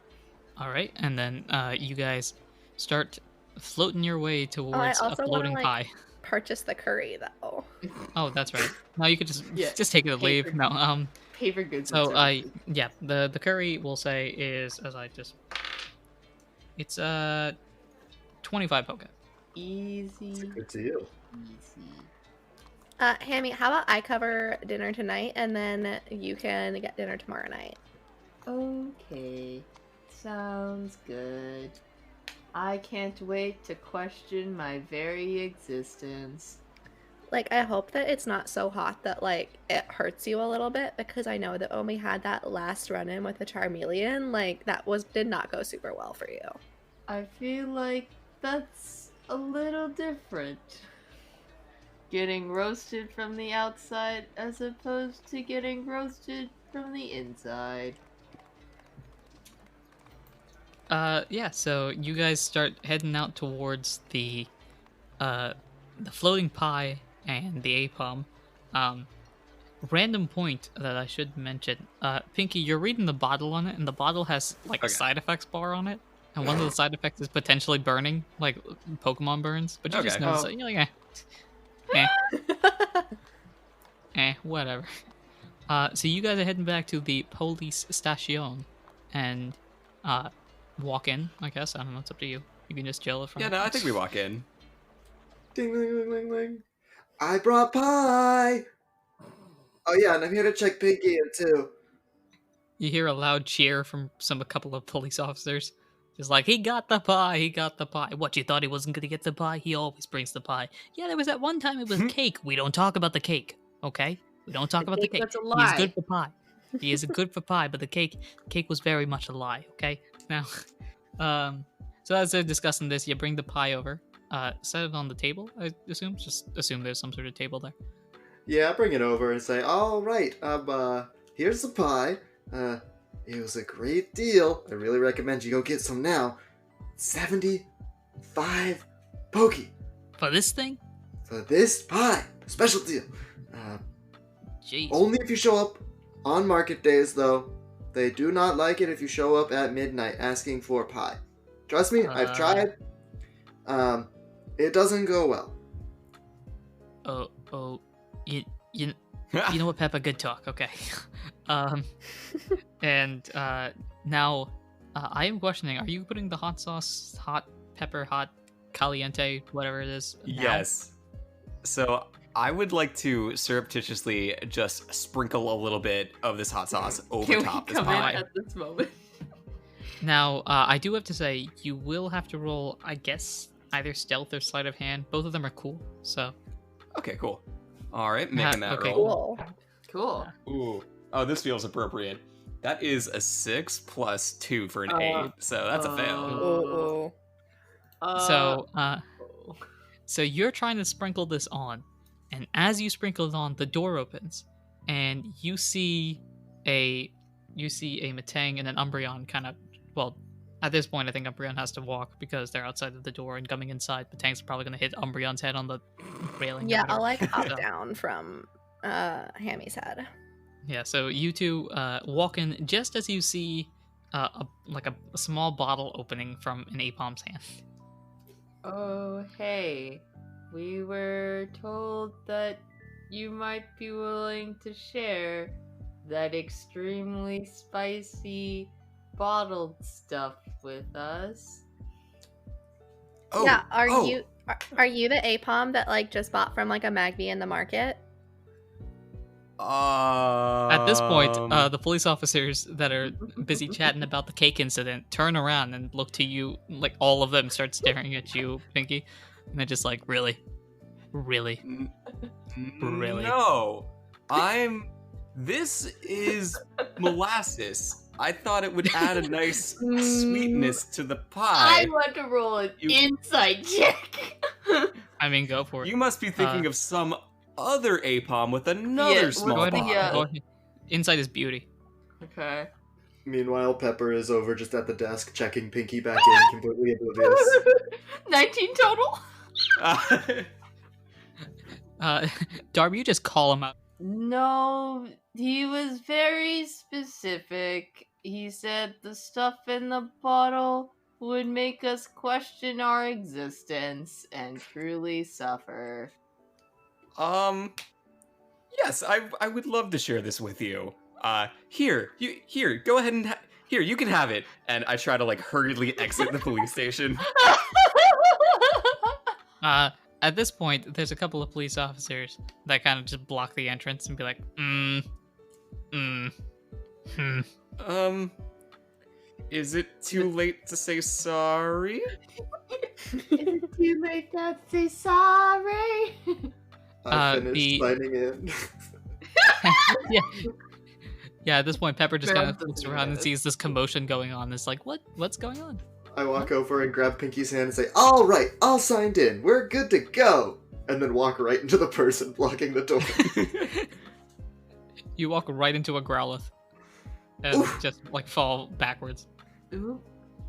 All right, and then you guys start floating your way towards a also floating wanna, pie. Purchase the curry though. Oh, that's right. No, you could just take it and pay leave. for- No, Pay for goods. So and services. yeah, the curry we'll say is it's 25 poke. Easy. Good to you. Easy. Hammy, how about I cover dinner tonight and then you can get dinner tomorrow night? Okay. Sounds good. I can't wait to question my very existence. Like, I hope that it's not so hot that, like, it hurts you a little bit, because I know that when we had that last run-in with the Charmeleon, like, that did not go super well for you. I feel like that's a little different. Getting roasted from the outside as opposed to getting roasted from the inside. Yeah, so you guys start heading out towards the floating pie and the Apom. Random point that I should mention. Pinky, you're reading the bottle on it, and the bottle has like a side effects bar on it. And one of the side effects is potentially burning, like Pokemon burns. But you just Okay. notice it. You're like, whatever. So you guys are heading back to the police station and walk in, I guess. I don't know, it's up to you. You can just chill it from Yeah, no, I think we walk in. Ding, ding, ding, ding, ding. I brought pie! Oh yeah, and I'm here to check Pinky in too. You hear a loud cheer from a couple of police officers. Just like, he got the pie, he got the pie. What, you thought he wasn't gonna get the pie? He always brings the pie. Yeah, there was that one time it was cake. We don't talk about the cake, okay? We don't talk about the cake. That's a He is lie. good for pie. He is good for pie, but the cake was very much a lie, okay? Now, so as they're discussing this, you bring the pie over, set it on the table, I assume? Just assume there's some sort of table there. Yeah, I bring it over and say, all right, here's the pie. It was a great deal. I really recommend you go get some now. 75 pokey For this thing? for this pie. Special deal. Jeez. Only if you show up on market days, though. They do not like it if you show up at midnight asking for pie. Trust me, I've tried. It doesn't go well. You know what, Peppa? Good talk. Okay. And now I am questioning: are you putting the hot sauce, hot pepper, hot caliente, whatever it is? Now? Yes. So I would like to surreptitiously just sprinkle a little bit of this hot sauce over Can top we this come in pie. at this moment? Now, I do have to say, you will have to roll, I guess, either stealth or sleight of hand. Both of them are cool, so. Okay, cool. All right, making that okay. roll. Cool. Cool. Ooh. Oh, this feels appropriate. That is a 6 plus 2 for an 8, so that's a fail. So you're trying to sprinkle this on, and as you sprinkle it on, the door opens, and you see a Matang and an Umbreon kind of, well, at this point I think Umbreon has to walk because they're outside of the door, and coming inside, Matang's probably going to hit Umbreon's head on the railing. or Yeah, whatever. I'll like hop So- down from Hammy's head. Yeah, so you two walk in just as you see a small bottle opening from an Apom's hand. Oh, hey. We were told that you might be willing to share that extremely spicy bottled stuff with us. Oh, Yeah, are oh, you the Apom that like just bought from like a Magby in the market? At this point, um, the police officers that are busy chatting about the cake incident turn around and look to you, like all of them start staring at you, Pinky, and they're just like, really? Really? Really? No. This is molasses. I thought it would add a nice sweetness to the I pie. want to roll an You- insight check. I mean, go for it. You must be thinking of some other Apom with another Yeah, small Go ahead. bottle. Yeah. Go ahead. Insight is beauty. Okay. Meanwhile, Pepper is over just at the desk checking Pinky back in, completely oblivious. 19 total? Darby, you just call him out. No, he was very specific. He said the stuff in the bottle would make us question our existence and truly suffer. Yes, I would love to share this with you. Here, go ahead and here, you can have it. And I try to like hurriedly exit the police station. At this point, there's a couple of police officers that kind of just block the entrance and be like, Is it too late to say sorry? It's too late to say sorry. I finished the- signing in. Yeah, at this point, Pepper just kind of Grabs looks the around and hand. sees this commotion going on. It's like, what's going on? I walk over and grab Pinky's hand and say, all right, all signed in. We're good to go. And then walk right into the person blocking the door. You walk right into a Growlithe and Oof. just like fall backwards. Ooh,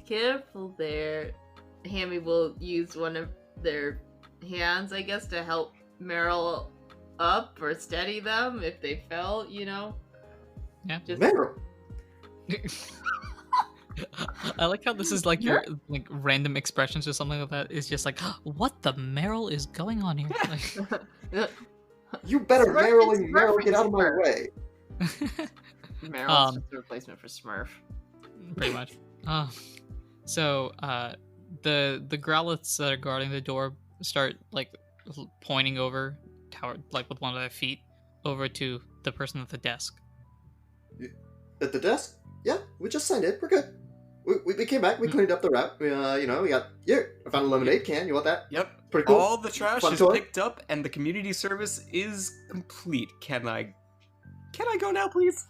careful there. Hammy will use one of their hands, I guess, to help Meryl up or steady them if they fell, you know? Yeah. Just Meryl. I like how this is like your like random expressions or something like that. It's just like, what the Meryl is going on here? Like, You better Smurf Meryl is and Meryl get out of my Smurf. way. Meryl's just a replacement for Smurf. pretty much. So the Growliths that are guarding the door start like pointing over, tower like with one of their feet over to the person at the desk. At the desk? Yeah, we just signed in. We're good. We came back. We cleaned up the route. We got I found a lemonade can. You want that? Yep. Pretty cool. All the trash Fun is toy. picked up, and the community service is complete. Can I go now, please?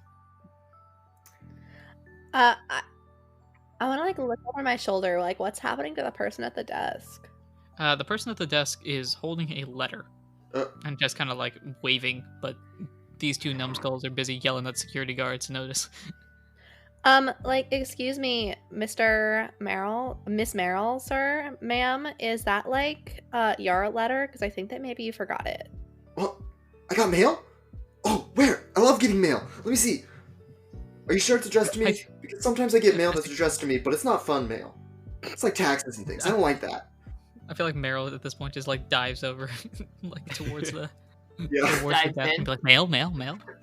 I want to like look over my shoulder, like what's happening to the person at the desk? The person at the desk is holding a letter and just kind of like waving, but these two numbskulls are busy yelling at security guards to notice. Like, excuse me, Miss Merrill, sir, ma'am, is that like your letter? Because I think that maybe you forgot it. Well, I got mail? Oh, where? I love getting mail. Let me see. Are you sure it's addressed to me? Because sometimes I get mail that's addressed to me, but it's not fun mail. It's like taxes and things. I don't like that. I feel like Meryl at this point just like dives over like towards the Yeah. towards the desk and be like, mail.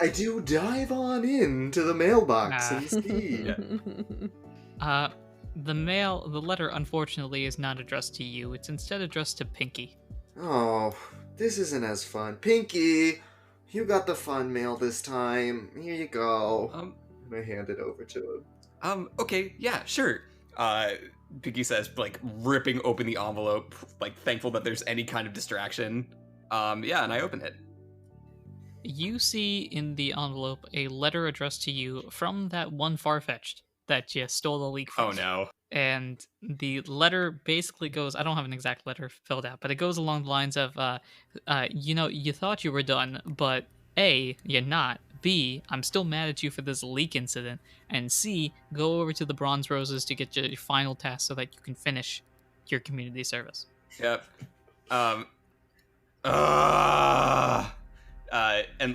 I do dive on into the mailbox and see. The letter unfortunately is not addressed to you. It's instead addressed to Pinky. Oh, this isn't as fun. Pinky, you got the fun mail this time. Here you go. And I hand it over to him. Okay, yeah, sure. Pinky says, like, ripping open the envelope, like, thankful that there's any kind of distraction. Yeah, and I open it. You see in the envelope a letter addressed to you from that one Farfetch'd that you stole the leak from. Oh no. And the letter basically goes, I don't have an exact letter filled out, but it goes along the lines of, you thought you were done, but A, you're not. B, I'm still mad at you for this leak incident. And C, go over to the Bronze Roses to get your final task so that you can finish your community service. Yep. And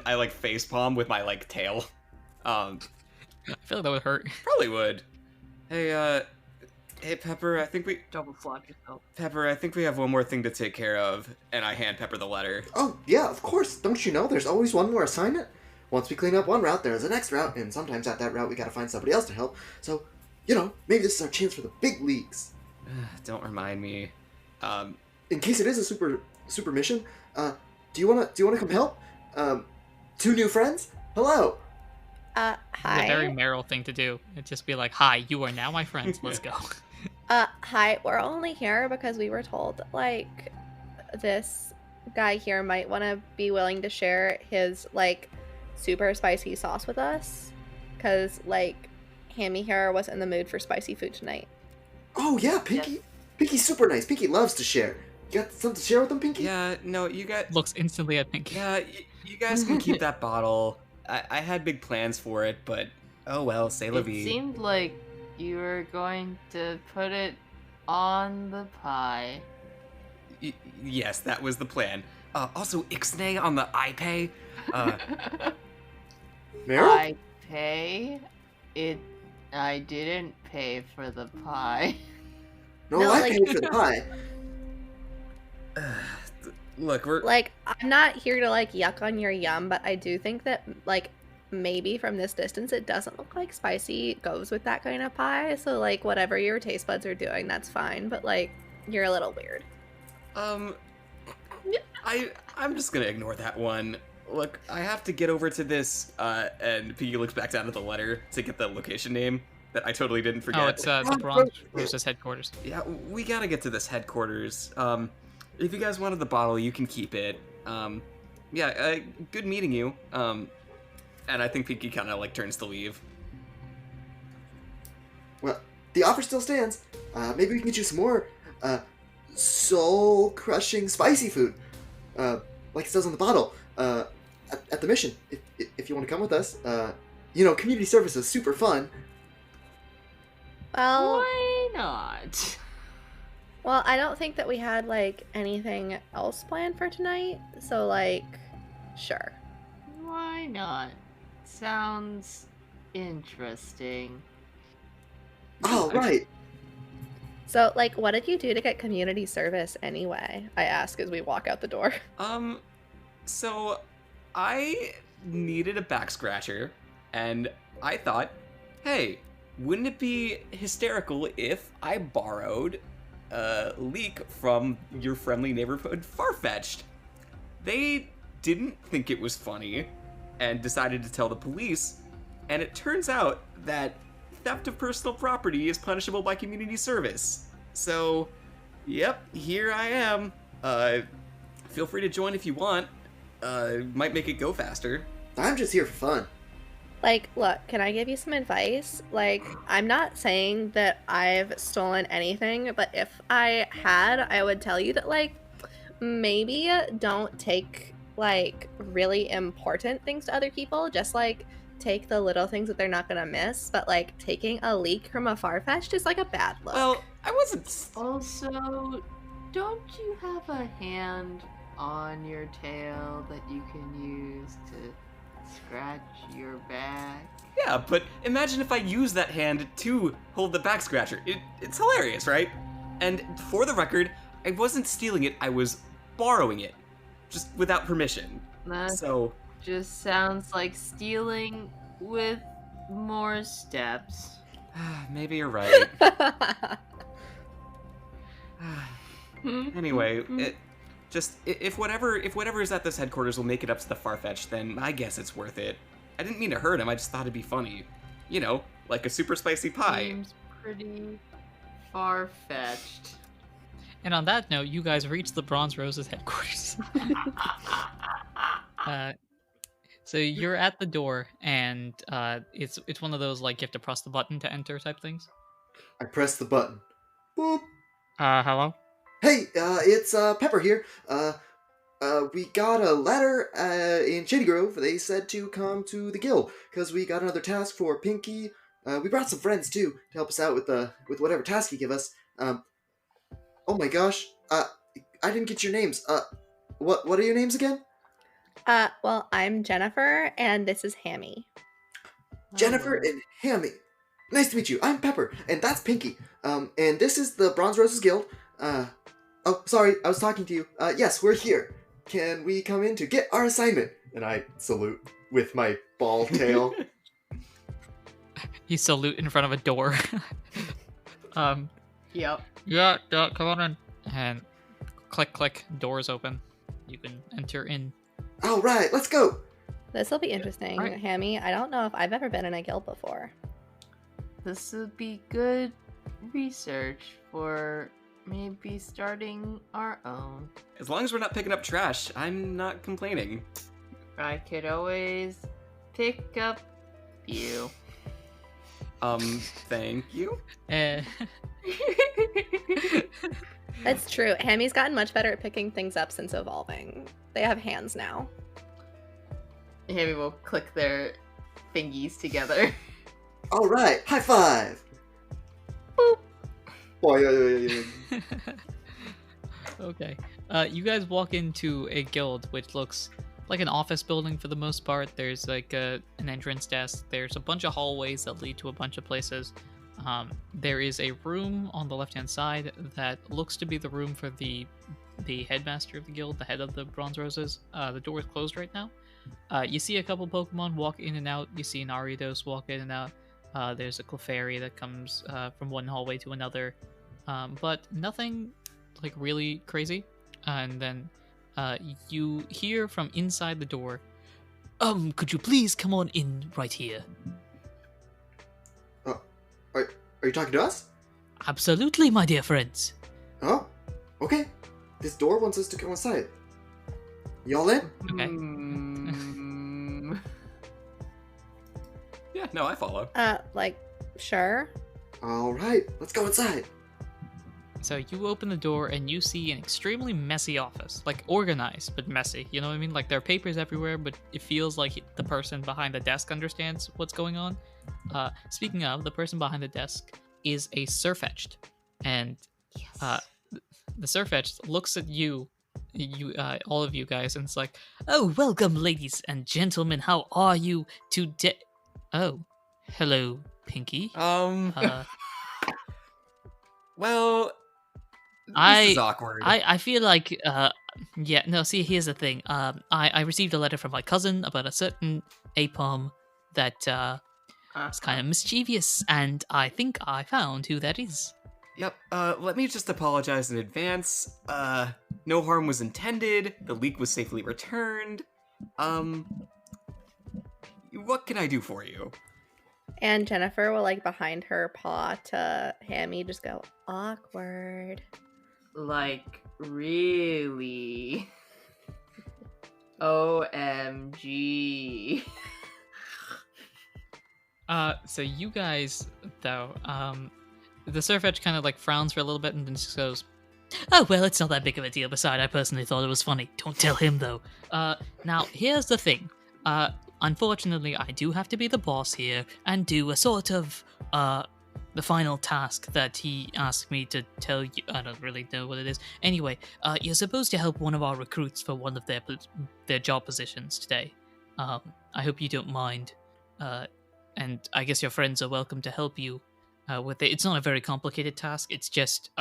I like facepalm with my like tail. I feel like that would hurt. Probably would. Hey Pepper, I think we Double flop yourself. Pepper, I think we have one more thing to take care of, and I hand Pepper the letter. Oh, yeah, of course. Don't you know there's always one more assignment? Once we clean up one route, there's the next route, and sometimes at that route we gotta find somebody else to help. So, maybe this is our chance for the big leagues. Don't remind me. In case it is a super mission, do you wanna come help? 2 new friends? Hello. Hi. It's a very Meryl thing to do. It'd just be like, hi, you are now my friends. Let's go. Hi. We're only here because we were told, like, this guy here might want to be willing to share his, like, super spicy sauce with us. Because, like, Hammy here was in the mood for spicy food tonight. Oh, yeah, Pinky. Yes. Pinky's super nice. Pinky loves to share. You got something to share with him, Pinky? Yeah, no, you guys... Looks instantly at Pinky. Yeah, you guys can keep that bottle. I had big plans for it, but oh well, c'est la vie. It seemed like you were going to put it on the pie. Yes, that was the plan. Also, ixnay on the iPay. Meryl? I pay? I didn't pay for the pie. No, I paid for the pie. Look, we're... Like, I'm not here to, like, yuck on your yum, but I do think that, like, maybe from this distance it doesn't look like spicy goes with that kind of pie. So, like, whatever your taste buds are doing, that's fine. But, like, you're a little weird. I'm just gonna ignore that one. Look, I have to get over to this, and Piggy looks back down at the letter to get the location name that I totally didn't forget. Oh, it's the Bronze Roses headquarters. Yeah, we gotta get to this headquarters. If you guys wanted the bottle, you can keep it. Good meeting you. And I think Pinky kind of like turns to leave. Well, the offer still stands. Maybe we can get you some more soul-crushing spicy food, like it says on the bottle. At the mission, if you want to come with us. Community service is super fun. Well, why not? Well, I don't think that we had, like, anything else planned for tonight, so, like, sure. Why not? Sounds interesting. Oh, right. So, like, what did you do to get community service anyway? I ask as we walk out the door. So I needed a back scratcher, and I thought, hey, wouldn't it be hysterical if I borrowed a leak from your friendly neighborhood Farfetch'd? They didn't think it was funny and decided to tell the police, and it turns out that theft of personal property is punishable by community service. So, yep, here I am. Feel free to join if you want. Might make it go faster. I'm just here for fun. Like, look, can I give you some advice? Like, I'm not saying that I've stolen anything, but if I had, I would tell you that, like, maybe don't take, like, really important things to other people. Just, like, take the little things that they're not gonna miss. But, like, taking a leak from a Farfetch'd is, like, a bad look. Well, I wasn't... Also, don't you have a hand on your tail that you can use to scratch your back? Yeah, but imagine if I use that hand to hold the back scratcher. It's hilarious, right? And for the record, I wasn't stealing it, I was borrowing it. Just without permission. That So... just sounds like stealing with more steps. maybe you're right. Anyway, if whatever is at this headquarters will make it up to the Farfetch, then I guess it's worth it. I didn't mean to hurt him, I just thought it'd be funny. You know, like a super spicy pie. Seems pretty far-fetched. And on that note, you guys reach the Bronze Rose's headquarters. So you're at the door, and it's one of those, like, you have to press the button to enter type things. I press the button. Boop. Hello? Hey, it's Pepper here. We got a letter in Shady Grove. They said to come to the guild because we got another task for Pinky. We brought some friends too to help us out with whatever task you give us. Oh my gosh. I didn't get your names. What are your names again? Well, I'm Jennifer, and this is Hammy. Jennifer and Hammy. Nice to meet you. I'm Pepper, and that's Pinky. And this is the Bronze Roses Guild. Oh, sorry, I was talking to you. Yes, we're here. Can we come in to get our assignment? And I salute with my ball tail. You salute in front of a door. Yep. Yeah, come on in. And click, click, doors open. You can enter in. All right, let's go. This will be interesting, Right. Hammy. I don't know if I've ever been in a guild before. This would be good research for maybe starting our own. As long as we're not picking up trash, I'm not complaining. I could always pick up you. Thank you. That's true. Hammy's gotten much better at picking things up since evolving. They have hands now. Hammy will click their fingies together. All right, high five. Boop. Boy, Okay. You guys walk into a guild, which looks like an office building for the most part. There's like an entrance desk. There's a bunch of hallways that lead to a bunch of places. There is a room on the left-hand side that looks to be the room for the headmaster of the guild, the head of the Bronze Roses. The door is closed right now. You see a couple Pokemon walk in and out. You see an Aridos walk in and out. There's a Clefairy that comes from one hallway to another. But nothing like really crazy. And then you hear from inside the door, Could you please come on in right here? are you talking to us? Absolutely, my dear friends. Oh, okay. This door wants us to come inside. Y'all in? Okay. Yeah, no, I follow. Like, sure. All right, let's go inside. So you open the door and you see an extremely messy office. Like, organized, but messy. You know what I mean? Like, there are papers everywhere, but it feels like the person behind the desk understands what's going on. Speaking of, the person behind the desk is a Surfetched. And the Surfetched looks at you, all of you guys, and it's like, Oh, welcome, ladies and gentlemen. How are you today? oh, hello, Pinky. Well, this is awkward. I feel like, yeah, no, see, here's the thing. I received a letter from my cousin about a certain APOM that, is kind of mischievous, and I think I found who that is. Yep, let me just apologize in advance. No harm was intended, the leak was safely returned. What can I do for you? And Jennifer will, like, behind her paw to Hammy, just go, awkward. Like, really? OMG. So you guys, though, the Surf Edge kind of like frowns for a little bit and then just goes, Oh, well, it's not that big of a deal. Besides, I personally thought it was funny. Don't tell him, though. now, here's the thing. Unfortunately, I do have to be the boss here and do a sort of, the final task that he asked me to tell you. I don't really know what it is. Anyway, you're supposed to help one of our recruits for one of their job positions today. I hope you don't mind. And I guess your friends are welcome to help you with it. It's not a very complicated task. It's just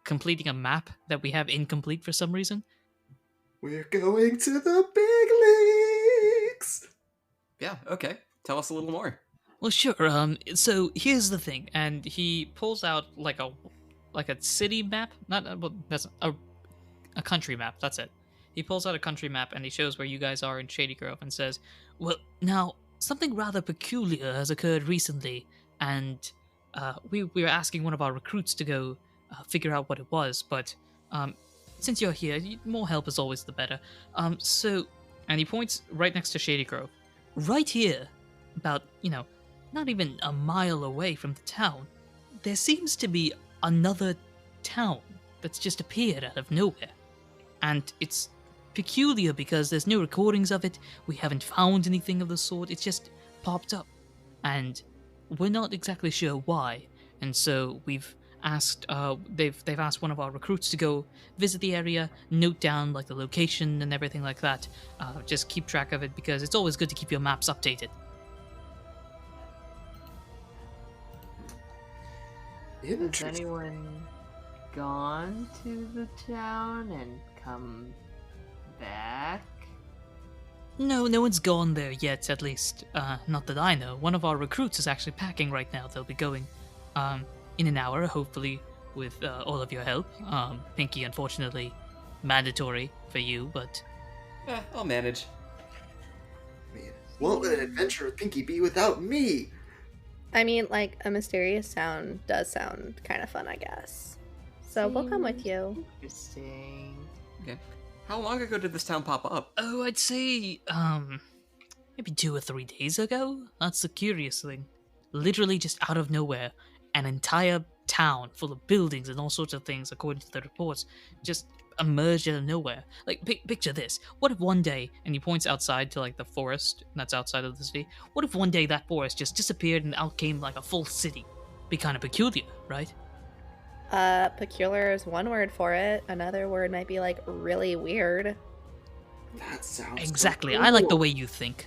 completing a map that we have incomplete for some reason. We're going to the big leagues! Yeah, okay. Tell us a little more. Well, sure. So here's the thing, and he pulls out like a city map. That's a country map. That's it. He pulls out a country map and he shows where you guys are in Shady Grove and says, "Well, now something rather peculiar has occurred recently, and we were asking one of our recruits to go figure out what it was. But since you're here, more help is always the better. And he points right next to Shady Grove, right here, about not even a mile away from the town, there seems to be another town that's just appeared out of nowhere. And it's peculiar because there's no recordings of it, we haven't found anything of the sort, it's just popped up. And we're not exactly sure why. And so we've asked, they've asked one of our recruits to go visit the area, note down like the location and everything like that. Just keep track of it because it's always good to keep your maps updated." Has anyone gone to the town and come back? No one's gone there yet, at least. Not that I know. One of our recruits is actually packing right now. They'll be going in an hour, hopefully with all of your help. Pinky, unfortunately, mandatory for you, but... I'll manage. Man, won't an adventure with Pinky be without me? I mean, like, a mysterious sound does sound kind of fun, I guess. So we'll come with you. Interesting. Okay. How long ago did this town pop up? Oh, I'd say, maybe 2 or 3 days ago? That's the curious thing. Literally just out of nowhere, an entire town full of buildings and all sorts of things, according to the reports, just emerged out of nowhere. Like, picture this. What if one day, and he points outside to, like, the forest that's outside of the city, what if one day that forest just disappeared and out came, like, a full city? Be kind of peculiar, right? Peculiar is one word for it. Another word might be, like, really weird. That sounds Exactly. so cool. I like the way you think.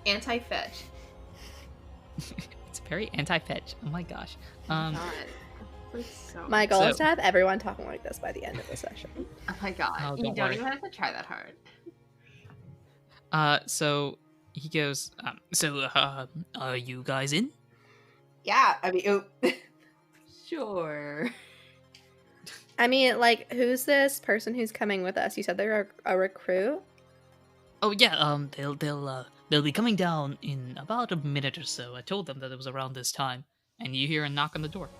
Anti-fetch. It's very anti-fetch. Oh my gosh. My goal is to have everyone talking like this by the end of the session. Oh my god. Oh, You don't don't worry. even have to try that hard. So he goes, Are you guys in? Yeah, I mean, sure. I mean, like, who's this person who's coming with us? You said they're a recruit? Oh yeah, they'll be coming down in about a minute or so. I told them that it was around this time. and you hear a knock on the door.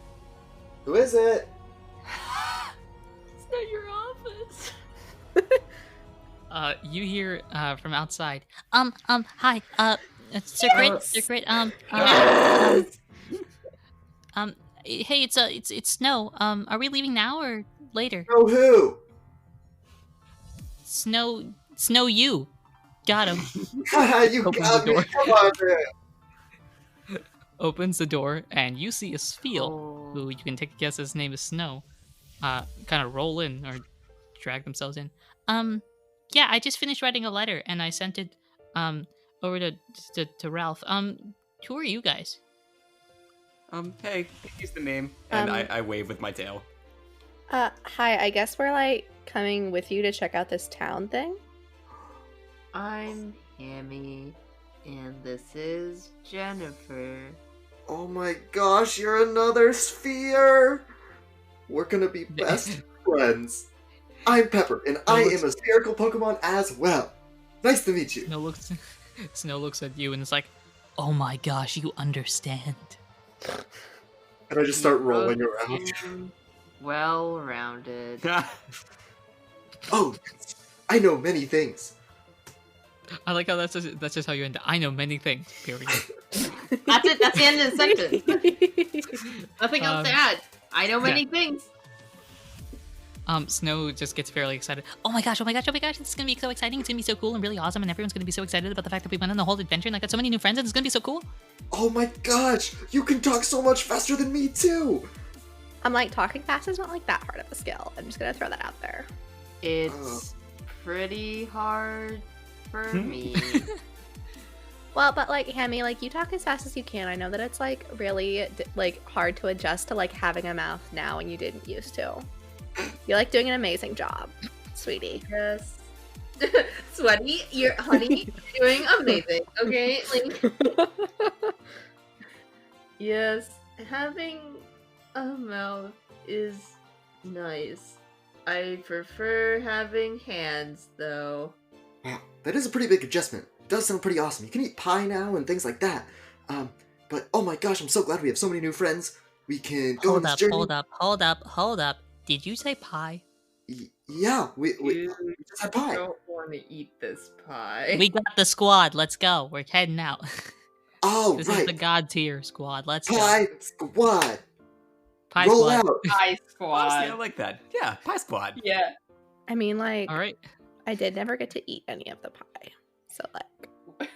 Who is it? It's not your office. You hear from outside. Hi, Sir Grit, hey, it's Snow. Are we leaving now or later? Oh, who? Snow, you. Got him. You Open got the me. door. Come on, man. Opens the door, and you see a Spiel, who you can take a guess his name is Snow, kind of roll in or drag themselves in. Yeah, I just finished writing a letter and I sent it over to Ralph. Who are you guys? Hey, here's the name, and I wave with my tail. Hi, I guess we're, like, coming with you to check out this town thing? I'm Hammy, and this is Jennifer. Oh my gosh, you're another sphere! We're gonna be best friends. I'm Pepper, and I am a spherical Pokemon as well. Nice to meet you. Snow looks at you and is like, Oh my gosh, you understand. And I just start rolling around. Well-rounded. Oh, I know many things. I like how that's just how you end it. I know many things. Period. That's it. That's the end of the sentence. Nothing else to add. I know many things. Snow just gets fairly excited. Oh my gosh, it's gonna be so exciting, it's gonna be so cool and really awesome, and everyone's gonna be so excited about the fact that we went on the whole adventure and I got so many new friends and it's gonna be so cool. Oh my gosh, you can talk so much faster than me too! I'm like, talking fast is not like that hard of a skill. I'm just gonna throw that out there. It's pretty hard for me. Well, but like, Hammy, like, you talk as fast as you can. I know that it's like really like hard to adjust to like having a mouth now and you didn't used to. You're like doing an amazing job, sweetie. Yes. Sweaty, honey, you're doing amazing, okay? Like, yes, having a mouth is nice. I prefer having hands, though. Wow, that is a pretty big adjustment. It does sound pretty awesome. You can eat pie now and things like that. But oh my gosh, I'm so glad we have so many new friends. We can go on this journey. Hold up. Did you say pie? Yeah, we just had pie. I don't want to eat this pie. We got the squad. Let's go. We're heading out. Oh, This right. is the God tier squad. Let's Pie go. squad. Pie Roll squad. out. Pie squad. Honestly, I like that. Yeah, pie squad. Yeah. I mean, like, All right. I did never get to eat any of the pie, so like,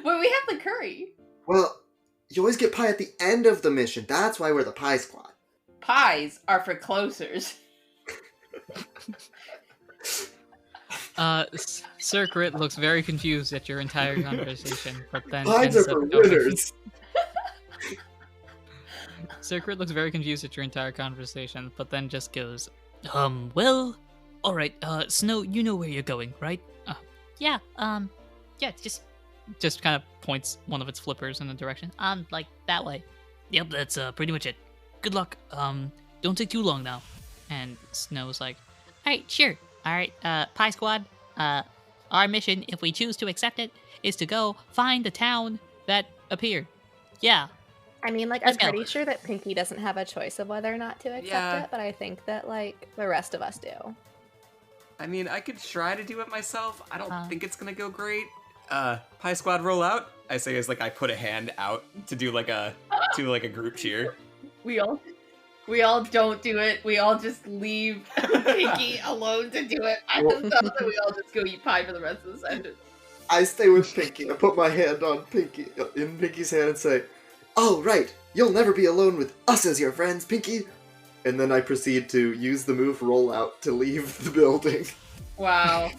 Well, we have the curry. Well, you always get pie at the end of the mission. That's why we're the pie squad. Pies are for closers. Sir Crit looks very confused at your entire conversation, but then Pies ends are up for going- winners. Sir Crit looks very confused at your entire conversation, but then just goes, Well, alright, Snow, you know where you're going, right? yeah, just kind of points one of its flippers in the direction. Like, that way. Yep, that's, pretty much it. Good luck. Don't take too long now. And Snow's like, Alright, sure. Alright, Pie Squad, our mission, if we choose to accept it, is to go find the town that appeared. Yeah. I mean, like, Let's I'm go. pretty sure that Pinky doesn't have a choice of whether or not to accept Yeah. it, but I think that like the rest of us do. I mean, I could try to do it myself. I don't Uh. think it's gonna go great. Pie squad roll out. I say as like I put a hand out to do like a group cheer. We all don't do it. We all just leave Pinky alone to do it by themselves, and we all just go eat pie for the rest of the sentence. I stay with Pinky. I put my hand on in Pinky's hand and say, "Oh, right, you'll never be alone with us as your friends, Pinky." And then I proceed to use the move roll out to leave the building. Wow.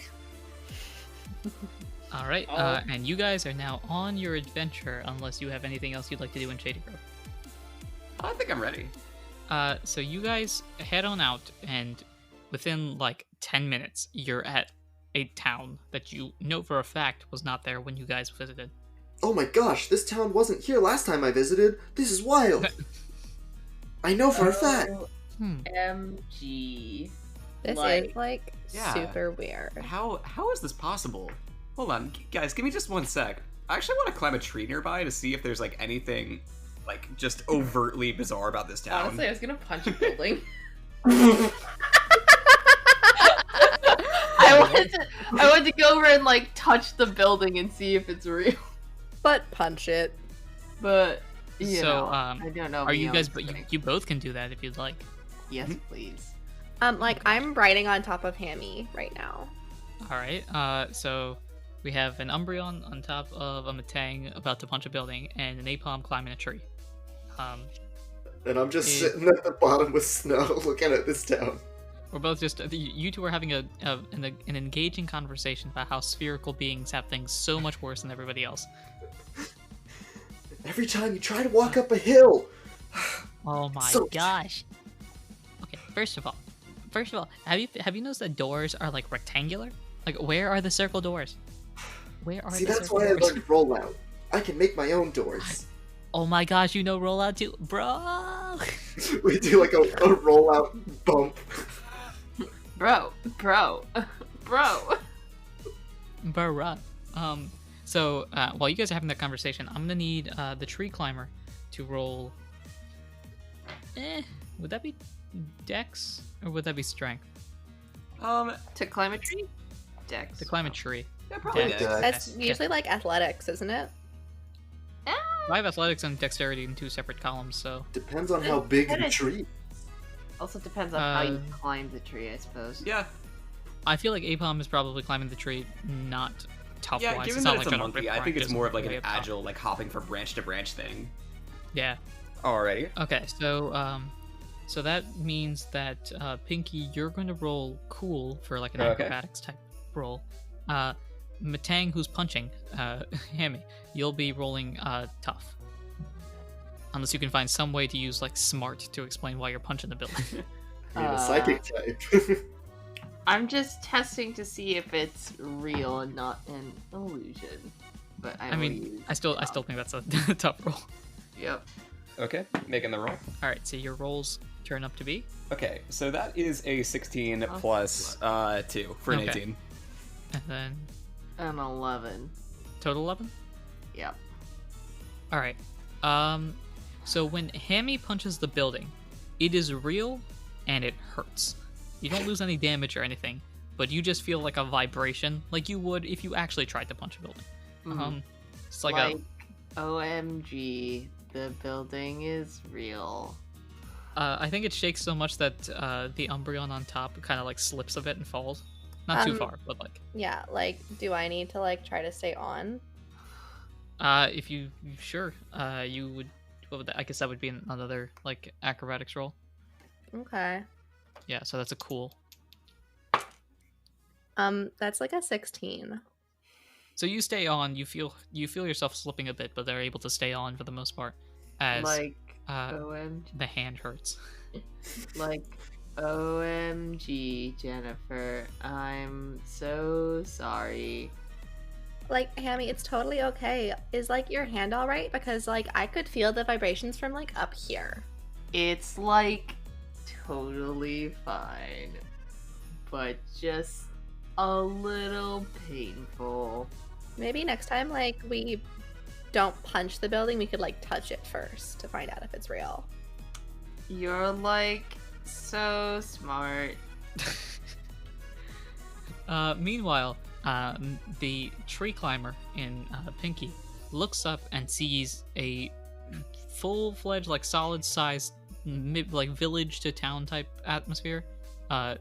all right, Oh. and you guys are now on your adventure, unless you have anything else you'd like to do in Shady Grove. I think I'm ready. So you guys head on out, and within like 10 minutes, you're at a town that you know for a fact was not there when you guys visited. Oh my gosh, this town wasn't here last time I visited. This is wild. I know for a fact. MG. This Like- is like Yeah. super weird. How is this possible? Hold on, guys, give me just one sec. I actually want to climb a tree nearby to see if there's like anything like just overtly bizarre about this town. Honestly, I was gonna punch a building. I wanted to go over and like touch the building and see if it's real. But punch it. But you So, know, um, I don't know. Are you guys? beyond But today. you both can do that if you'd like. Yes, please. Like, I'm riding on top of Hammy right now. All right. So we have an Umbreon on top of a Matang about to punch a building, and an Apom climbing a tree. And I'm just Yeah. sitting at the bottom with Snow looking at this town. We're both just you two are having an engaging conversation about how spherical beings have things so much worse than everybody else. Every time you try to walk up a hill. Oh my So- gosh. Okay, first of all, have you noticed that doors are like rectangular? Like, where are the circle doors? Where are See, the that's circle why I doors? learned roll out. I can make my own doors. Oh my gosh, you know rollout too, bro. We do like a roll out bump. Bro. Bruh. So while you guys are having that conversation, I'm gonna need the tree climber to roll. Would that be Dex or would that be Strength? To climb a tree? Dex. To climb a tree. Yeah, probably Dex. Dex. That's Okay. usually like athletics, isn't it? I have athletics and dexterity in 2 separate columns, so Depends on how big the tree. Also depends on how you climb the tree, I suppose. Yeah, I feel like Apom is probably climbing the tree, not tough yeah. wise. Given It's that not it's like a trying to monkey, rip I think it's branches more of like way an up top. agile, like hopping from branch to branch thing. Yeah. Alrighty. Okay, so that means that Pinky, you're going to roll cool for like an Okay. acrobatics type roll. Matang, who's punching Hammy, you'll be rolling tough. Unless you can find some way to use like smart to explain why you're punching the building. I mean, a psychic type. I'm just testing to see if it's real and not an illusion. But I mean, I still think that's a tough roll. Yep. Okay, making the roll. All right, so your rolls turn up to be Okay, so that is a 16 plus 2 for an Okay. 18. and then An 11. total 11. Yep. All right. So when Hammy punches the building, it is real and it hurts. You don't lose any damage or anything, but you just feel like a vibration, like you would if you actually tried to punch a building. Mhm. It's like OMG, the building is real. I think it shakes so much that the Umbreon on top kind of like slips a bit and falls. Not too far, but like Yeah, like, do I need to like try to stay on? if you sure you would. What would that, I guess that would be another like acrobatics roll. Okay. Yeah, so that's a cool. That's like a 16. So you stay on. You feel yourself slipping a bit, but they're able to stay on for the most part. As Like, uh, OMG. the hand hurts. Like, OMG, Jennifer. I'm so sorry. Like, Hammy, it's totally okay. Is like your hand all right? Because like I could feel the vibrations from like up here. It's like totally fine, but just a little painful. Maybe next time, like, we don't punch the building, we could like touch it first to find out if it's real. You're like so smart. Meanwhile, the tree climber in Pinky looks up and sees a full-fledged, like solid-sized, like village to town type atmosphere. But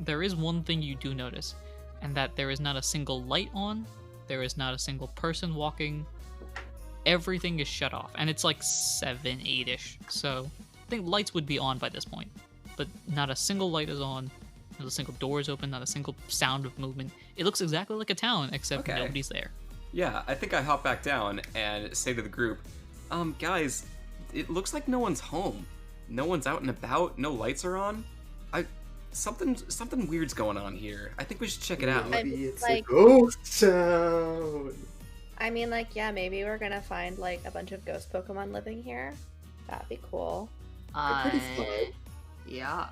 there is one thing you do notice, and that there is not a single light on. There is not a single person walking. Everything is shut off, and it's like 7, 8-ish. So I think lights would be on by this point, but not a single light is on. Not a single door is open. Not a single sound of movement. It looks exactly like a town, except Okay. nobody's there. Yeah, I think I hop back down and say to the group, guys, it looks like no one's home. No one's out and about. No lights are on. Something weird's going on here. I think we should check it out. Maybe it's like- a ghost town. I mean, like, yeah, maybe we're gonna find like a bunch of ghost Pokemon living here. That'd be cool. They're pretty fun. Yeah,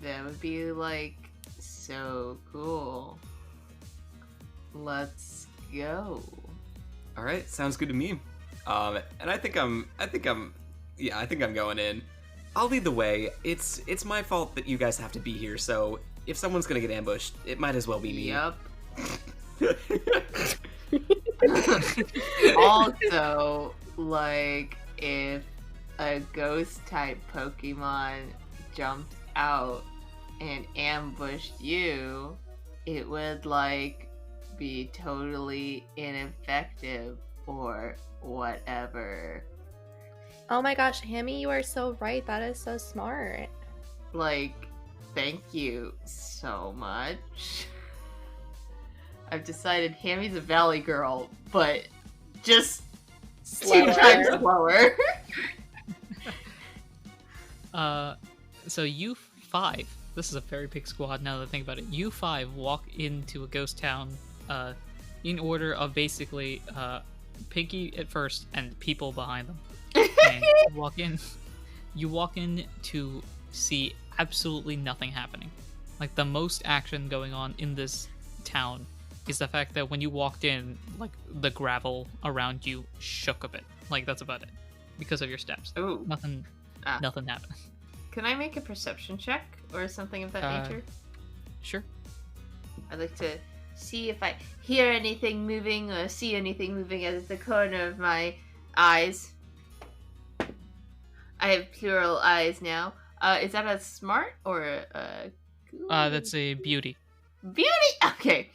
that would be like so cool. Let's go. All right, sounds good to me. And I think I'm going in. I'll lead the way. It's my fault that you guys have to be here. So if someone's gonna get ambushed, it might as well be me. Yep. Also, like, if a ghost type Pokemon jumped out and ambushed you, it would like be totally ineffective or whatever. Oh my gosh, Hammy, you are so right. That is so smart. Like, thank you so much. I've decided Hammy's a valley girl, but just 2 times slower. So you 5. This is a very big squad now that I think about it. You 5 walk into a ghost town in order of basically Pinky at first and people behind them. And you walk in to see absolutely nothing happening. Like the most action going on in this town is the fact that when you walked in, like the gravel around you shook a bit. Like that's about it, because of your steps. Oh, Nothing happened. can I make a perception check or something of that nature? Sure. I'd like to see if I hear anything moving or see anything moving at the corner of my eyes. I have plural eyes now. Is that a smart or a That's a beauty. beauty? Okay.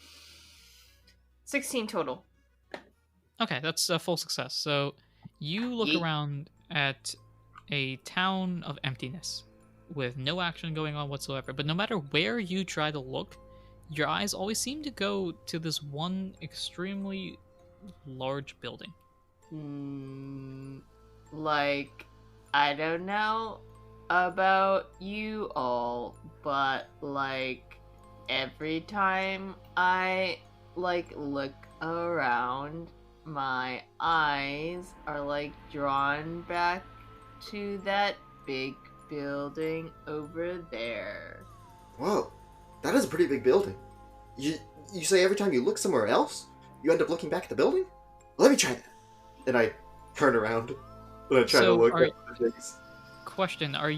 16 total. Okay, that's a full success. So you look Yeet. around at a town of emptiness with no action going on whatsoever. But no matter where you try to look, your eyes always seem to go to this one extremely large building. Like, I don't know about you all, but like every time I like look around, my eyes are like drawn back to that big building over there. Whoa, that is a pretty big building. You say every time you look somewhere else, you end up looking back at the building? Let me try that. And I turn around and I try to look at the things. Question: Are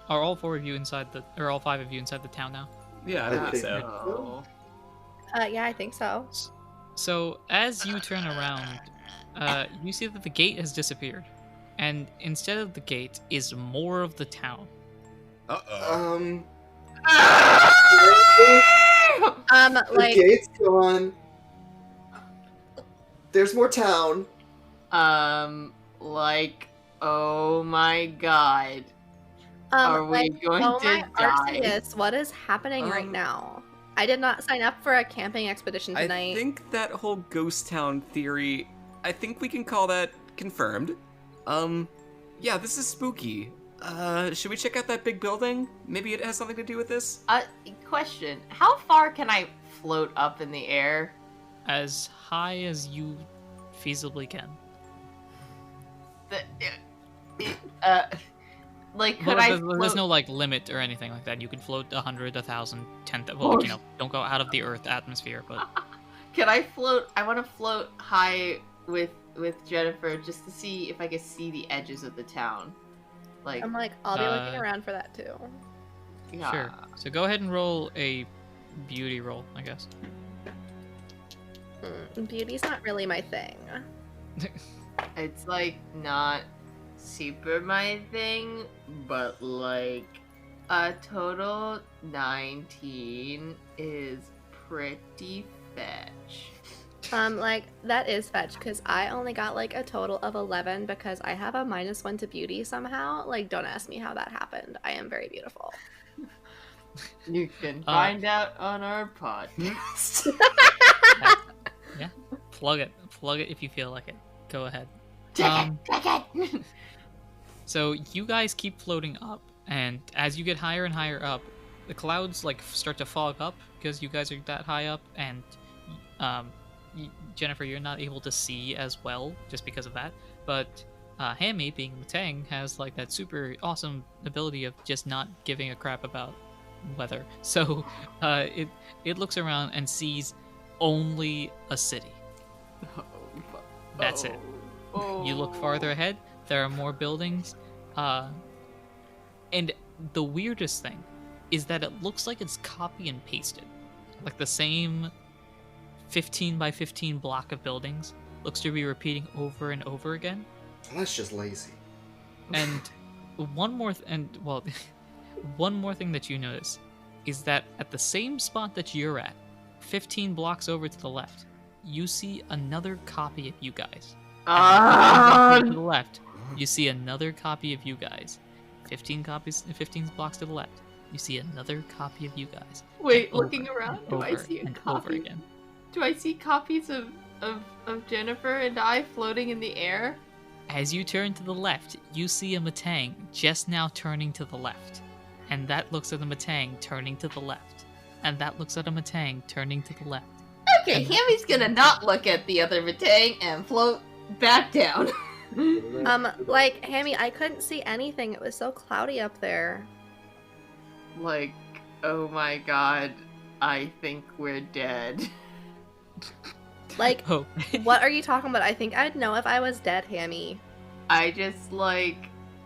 all four of you inside or all five of you inside the town now? Yeah, I think so. Oh. Yeah, I think so. So as you turn around, you see that the gate has disappeared, and instead of the gate is more of the town. Uh-oh. The Like, gate's gone. There's more town. Like, oh my god. Are we like, going oh to my die? Arceus, what is happening right now? I did not sign up for a camping expedition tonight. I think that whole ghost town theory, I think we can call that confirmed. Yeah, this is spooky. Should we check out that big building? Maybe it has something to do with this? Question. How far can I float up in the air? As high as you feasibly can. Like, could Well, I there's float... no like limit or anything like that. You can float 100, 1,000, 10,000. Well, like, don't go out of the Earth atmosphere. But Can I float? I want to float high with Jennifer just to see if I can see the edges of the town. Like, I'm like, I'll be looking around for that too. yeah. sure. So go ahead and roll a beauty roll, I guess. Beauty's not really my thing. It's like not super my thing, but like a total 19 is pretty fetch. Like, that is fetch, because I only got like a total of 11 because I have a -1 to beauty somehow. Like, don't ask me how that happened. I am very beautiful. You can find out on our podcast. Yeah, plug it if you feel like it. Go ahead. Check it. So you guys keep floating up, and as you get higher and higher up, the clouds like start to fog up because you guys are that high up, and Jennifer, you're not able to see as well just because of that. But Hammy, being Matang, has like that super awesome ability of just not giving a crap about weather. So it looks around and sees only a city. That's it. You look farther ahead, there are more buildings, and the weirdest thing is that it looks like it's copy and pasted. Like the same 15 by 15 block of buildings looks to be repeating over and over again. Well, that's just lazy. And one more thing that you notice is that at the same spot that you're at, 15 blocks over to the left, you see another copy of you guys. And to the left, you see another copy of you guys. 15 blocks to the left, you see another copy of you guys. Wait, And looking over around, and do I over see a and copy? over again. Do I see copies of Jennifer and I floating in the air? As you turn to the left, you see a Matang just now turning to the left. And that looks at a Matang turning to the left. And that looks at a Matang turning to the left. Okay, Hammy's gonna not look at the other Matang and float back down. Like, Hammy, I couldn't see anything. It was so cloudy up there. Like, oh my god. I think we're dead. Like, Oh. what are you talking about? I think I'd know if I was dead, Hammy. I just,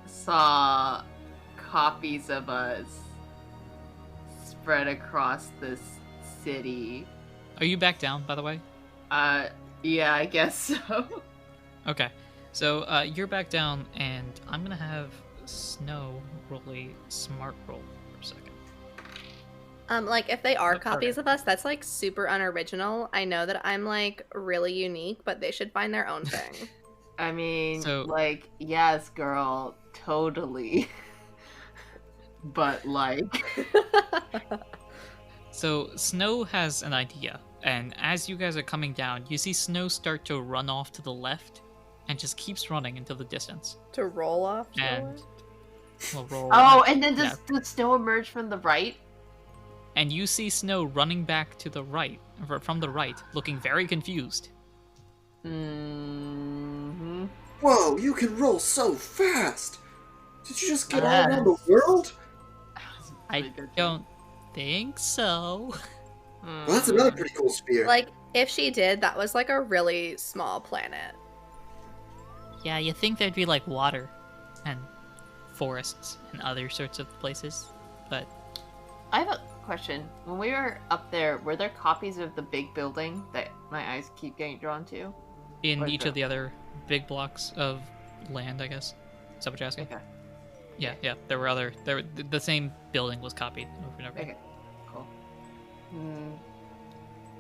saw copies of us spread across this city. Are you back down, by the way? Yeah, I guess so. Okay. So, you're back down, and I'm gonna have Snow roll a smart roll for a second. Like, if they are Okay. copies of us, that's, like, super unoriginal. I know that I'm, like, really unique, but they should find their own thing. I mean, So- yes, girl, totally. But, So, Snow has an idea, and as you guys are coming down, you see Snow start to run off to the left, and just keeps running into the distance. To roll off to the And left? we'll roll. oh, and then Yeah. does snow emerge from the right? And you see Snow running back to the right, from the right, looking very confused. Mm-hmm. Whoa, you can roll so fast! Did you just get all Yes. around the world? I don't think so. Well, that's another pretty cool spear. Like, if she did, that was, like, a really small planet. Yeah, you think there'd be like water and forests and other sorts of places, but I have a question. When we were up there, were there copies of the big building that my eyes keep getting drawn to? In Or each the- of the other big blocks of land, I guess. Is that what you're asking? Okay. Yeah. There were other. The same building was copied over and over. Okay. Cool.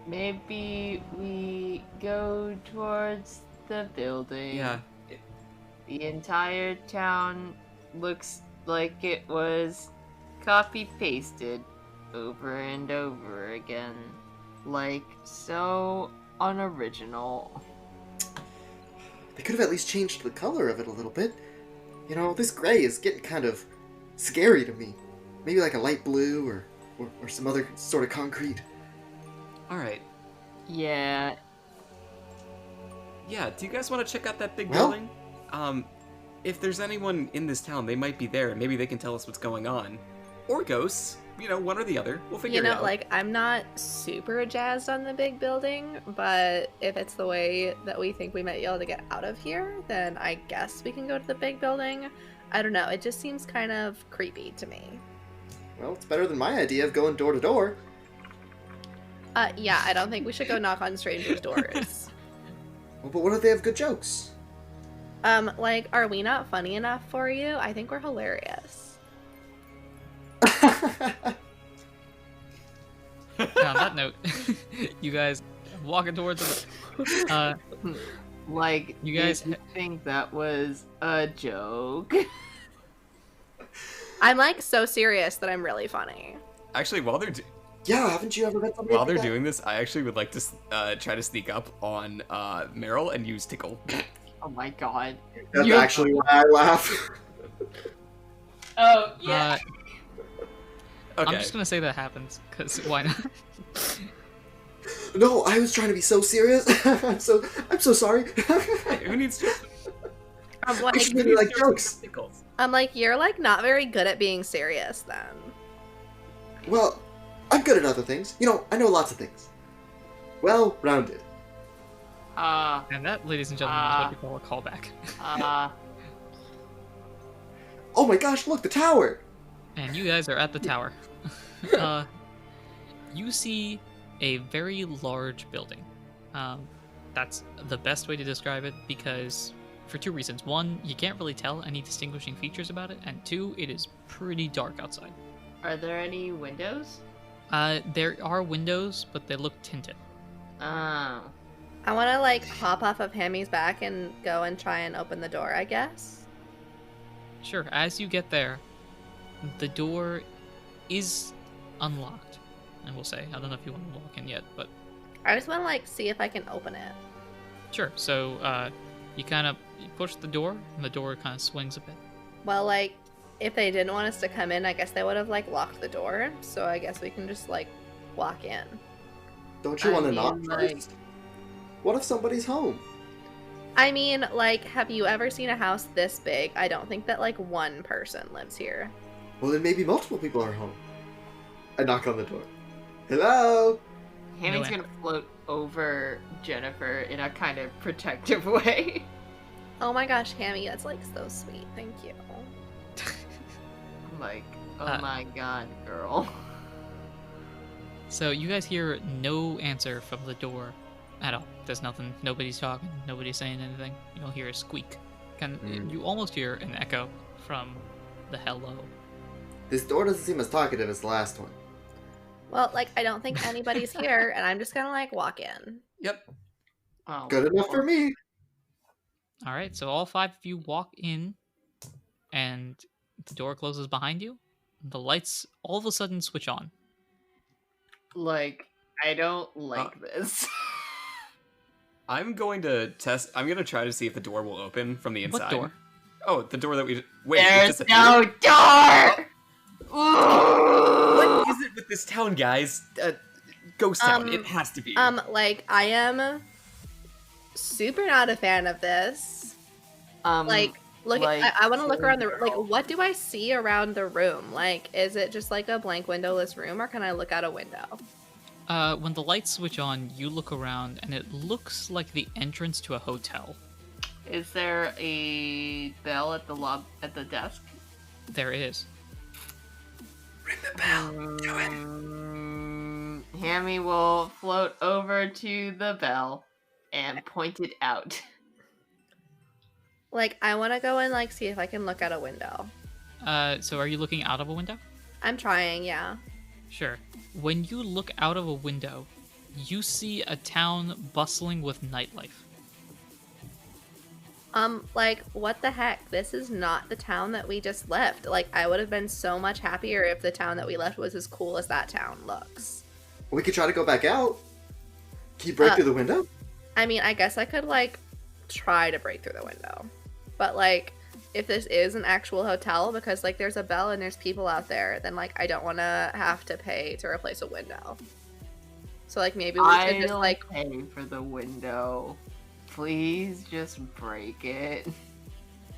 Maybe we go towards the building. Yeah. The entire town looks like it was copy-pasted over and over again. Like, so unoriginal. They could have at least changed the color of it a little bit. You know, this gray is getting kind of scary to me. Maybe like a light blue or some other sort of concrete. All right. Yeah. Yeah. Do you guys want to check out that big Well- building? If there's anyone in this town, they might be there, and maybe they can tell us what's going on. Or ghosts. You know, one or the other. We'll figure You it know, out. like, I'm not super jazzed on the big building, but if it's the way that we think we might be able to get out of here, then I guess we can go to the big building. I don't know, it just seems kind of creepy to me. Well, it's better than my idea of going door to door. Yeah, I don't think we should go knock on strangers' doors. Well, but what if they have good jokes? Like, are we not funny enough for you? I think we're hilarious. And on that note, you guys walking towards the. Like, You guys did you think that was a joke? I'm, like, so serious that I'm really funny. Actually, while they're Yeah, haven't you ever met somebody while like they're that? doing this, I actually would like to try to sneak up on Meryl and use tickle. Oh my god. That's You- actually why I laugh. Oh, Okay. Okay. I'm just gonna say that happens, because why not? No, I was trying to be so serious. I'm so sorry. Hey, who needs to? I'm I like, should really like jokes. Tickles. you're, like, not very good at being serious, then. Well, I'm good at other things. You know, I know lots of things. Well rounded. And that, ladies and gentlemen, is what we call a callback. Oh my gosh, look, the tower! And you guys are at the tower. You see a very large building. That's the best way to describe it because, for two reasons. One, you can't really tell any distinguishing features about it, and two, it is pretty dark outside. Are there any windows? There are windows, but they look tinted. Oh. I want to, like, hop off of Hammy's back and go and try and open the door, I guess. Sure, as you get there, the door is unlocked, I will say. I don't know if you want to walk in yet, but I just want to, like, see if I can open it. sure. So, you kind of push the door, and the door kind of swings a bit. Well, like, if they didn't want us to come in, I guess they would have, like, locked the door. So I guess we can just, like, walk in. Don't you I want to mean, knock like- first? What if somebody's home? I mean, like, have you ever seen a house this big? I don't think that, like, one person lives here. Well, then maybe multiple people are home. I knock on the door. Hello? Hammy's No gonna float over Jennifer in a kind of protective way. Oh my gosh, Hammy, that's like so sweet. Thank you. I'm like, oh Uh, my god, girl. So you guys hear no answer from the door at all. There's nothing. Nobody's talking. Nobody's saying anything. You don't hear a squeak. You almost hear an echo from the hello. This door doesn't seem as talkative as the last one. Well, like, I don't think anybody's here, and I'm just gonna, like, walk in. Yep. Oh, Good enough for me. All right, so all 5 of you walk in, and the door closes behind you. The lights all of a sudden switch on. Like, I don't like this. I'm going to try to see if the door will open from the inside. What door? Oh, the door that we... Wait, it There's just no appeared? door! What is it with this town, guys? Ghost town. It has to be. Like, I am super not a fan of this. Like, look, like, I want to look around the, girl. like, what do I see around the room? Like, is it just, like, a blank windowless room, or can I look out a window? When the lights switch on, you look around, and it looks like the entrance to a hotel. Is there a bell at the desk? There is. Ring the bell. Do it. Hammy will float over to the bell and point it out. Like, I want to go and, like, see if I can look out a window. So are you looking out of a window? I'm trying, yeah. Sure. When you look out of a window, you see a town bustling with nightlife. Like, what the heck? This is not the town that we just left. Like, I would have been so much happier if the town that we left was as cool as that town looks. We could try to go back out. Can you break through the window? I mean, I guess I could, like, try to break through the window. But, like, if this is an actual hotel, because, like, there's a bell and there's people out there, then, like, I don't want to have to pay to replace a window. So, like, maybe we could just, like... pay for the window. Please just break it.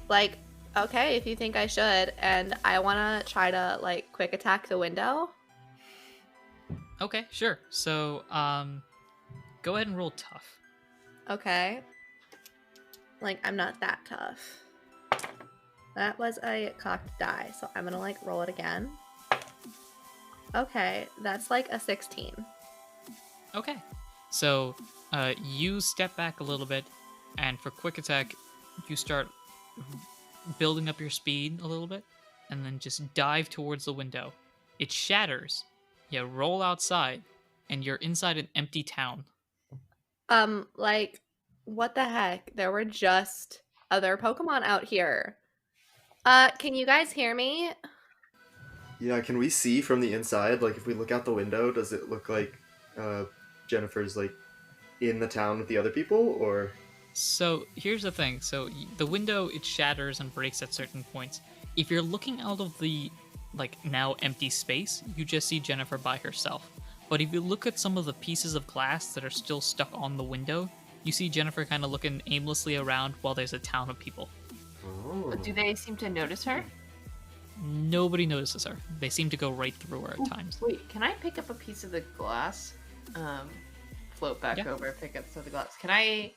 Like, okay, if you think I should, and I want to try to, like, quick attack the window. Okay, sure. So, go ahead and roll tough. Okay. Like, I'm not that tough. That was a cocked die, so I'm gonna, like, roll it again. Okay, that's, like, a 16. Okay. So, you step back a little bit, and for quick attack, you start building up your speed a little bit, and then just dive towards the window. It shatters. You roll outside, and you're inside an empty town. Like, what the heck? There were just other Pokemon out here. Can you guys hear me? Yeah, can we see from the inside? Like, if we look out the window, does it look like Jennifer's, like, in the town with the other people, or...? So, here's the thing. So, the window, it shatters and breaks at certain points. If you're looking out of the, like, now empty space, you just see Jennifer by herself. But if you look at some of the pieces of glass that are still stuck on the window, you see Jennifer kind of looking aimlessly around while there's a town of people. Oh. Do they seem to notice her? Nobody notices her. They seem to go right through her at times. Wait, can I pick up a piece of the glass? Float back Yeah. over, pick up some of the glass. Can I,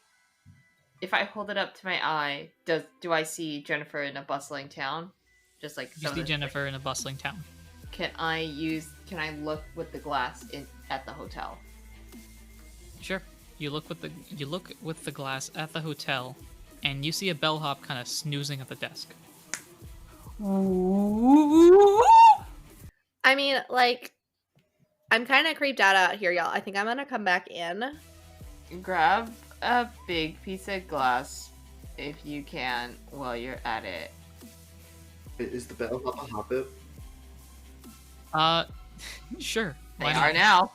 if I hold it up to my eye, do I see Jennifer in a bustling town? Just like You some of see the- Jennifer in a bustling town. Can I look with the glass at the hotel? Sure. You look with the glass at the hotel, and you see a bellhop kind of snoozing at the desk. I mean, like, I'm kind of creeped out here, y'all. I think I'm gonna come back in. Grab a big piece of glass if you can while you're at it. Is the bellhop a hobbit? Sure. They Why are not?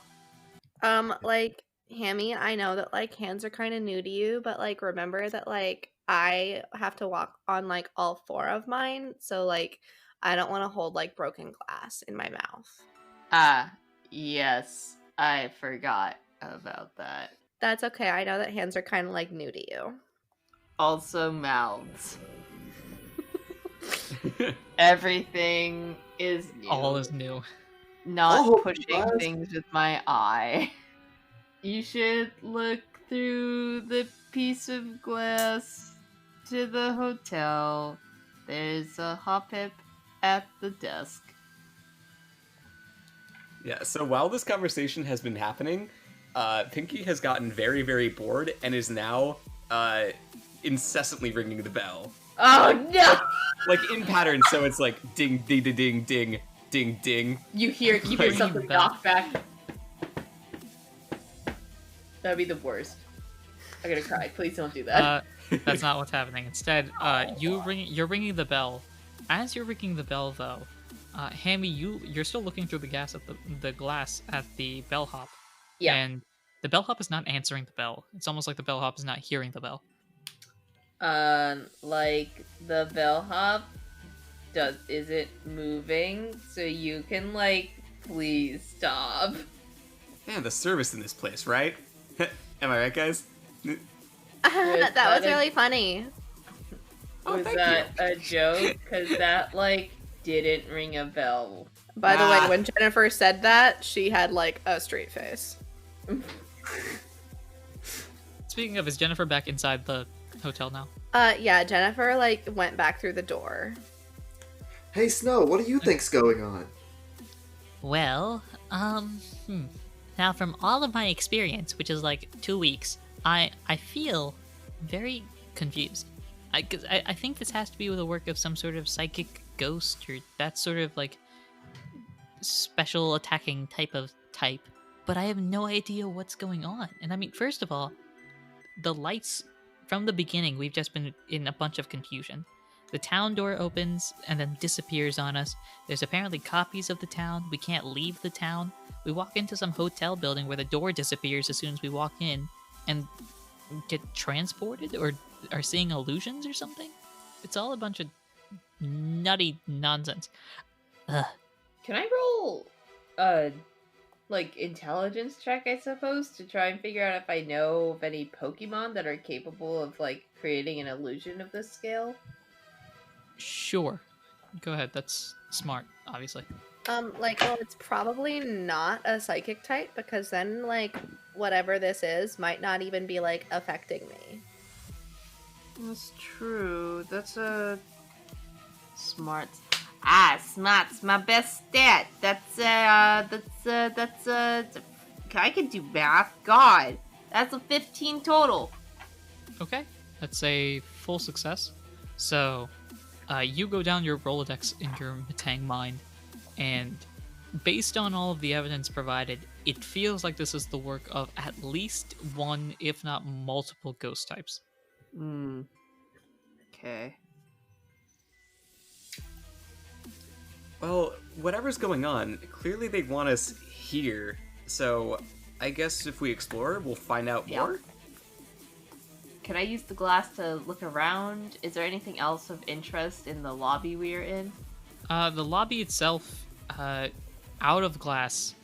now. Like, Hammy, I know that, like, hands are kind of new to you, but, like, remember that, like, I have to walk on, like, all 4 of mine, so, like, I don't want to hold, like, broken glass in my mouth. Yes, I forgot about that. That's okay. I know that hands are kind of, like, new to you. Also mouths. Everything is new. All is new. not hold pushing glass. things with my eye. You should look through the piece of glass to the hotel. There's a hop-hip at the desk. Yeah, so while this conversation has been happening, Pinky has gotten very, very bored and is now incessantly ringing the bell. Oh no! Like in pattern, so it's like ding, ding, ding, ding, ding, ding, ding. You hear something knock back. That'd be the worst. I'm gonna cry. Please don't do that. That's not what's happening. Instead, you're ringing the bell. As you're ringing the bell, though, Hammy, you're still looking through the glass at the bellhop. Yeah. And the bellhop is not answering the bell. It's almost like the bellhop is not hearing the bell. Like the bellhop is it moving? So you can please stop. Man, the service in this place, right? Am I right, guys? That was really funny. Oh, Was thank that you. a joke? Because that didn't ring a bell. By the way, when Jennifer said that, she had a straight face. Speaking of, is Jennifer back inside the hotel now? Yeah, Jennifer went back through the door. Hey, Snow, what do you think's going on? Well, now from all of my experience, which is 2 weeks, I feel very confused. I think this has to be with the work of some sort of psychic ghost or that sort of special attacking type, but I have no idea what's going on. And I mean, first of all, the lights from the beginning, we've just been in a bunch of confusion. The town door opens and then disappears on us. There's apparently copies of the town. We can't leave the town. We walk into some hotel building where the door disappears as soon as we walk in and get transported or are seeing illusions or something. It's all a bunch of nutty nonsense. Ugh. Can I roll intelligence check, I suppose, to try and figure out if I know of any Pokemon that are capable of creating an illusion of this scale? Sure. Go ahead. That's smart, obviously. Well, it's probably not a psychic type because then, whatever this is might not even be, affecting me. That's true. That's a smart. Smart's my best stat. I can do math. God, that's a 15 total. Okay. That's a full success. So, you go down your Rolodex in your Matang mind, and based on all of the evidence provided, it feels like this is the work of at least one, if not multiple ghost types. Okay. Well, whatever's going on, clearly they want us here. So, I guess if we explore, we'll find out more. Can I use the glass to look around? Is there anything else of interest in the lobby we are in? The lobby itself, out of glass,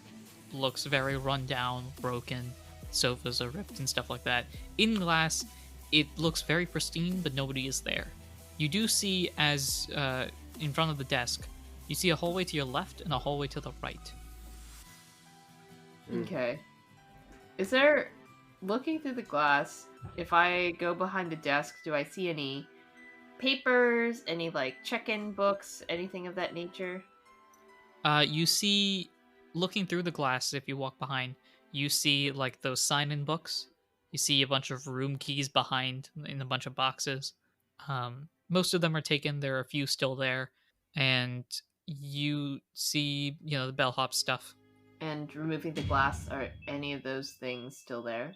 looks very run down, broken. Sofas are ripped and stuff like that. In glass, it looks very pristine, but nobody is there. You do see, as in front of the desk, you see a hallway to your left and a hallway to the right. Okay. Is there, looking through the glass, if I go behind the desk, do I see any papers, any check-in books, anything of that nature? You see, looking through the glass, if you walk behind, you see those sign-in books. You see a bunch of room keys behind in a bunch of boxes. Most of them are taken. There are a few still there. And you see, the bellhop stuff. And removing the glass, are any of those things still there?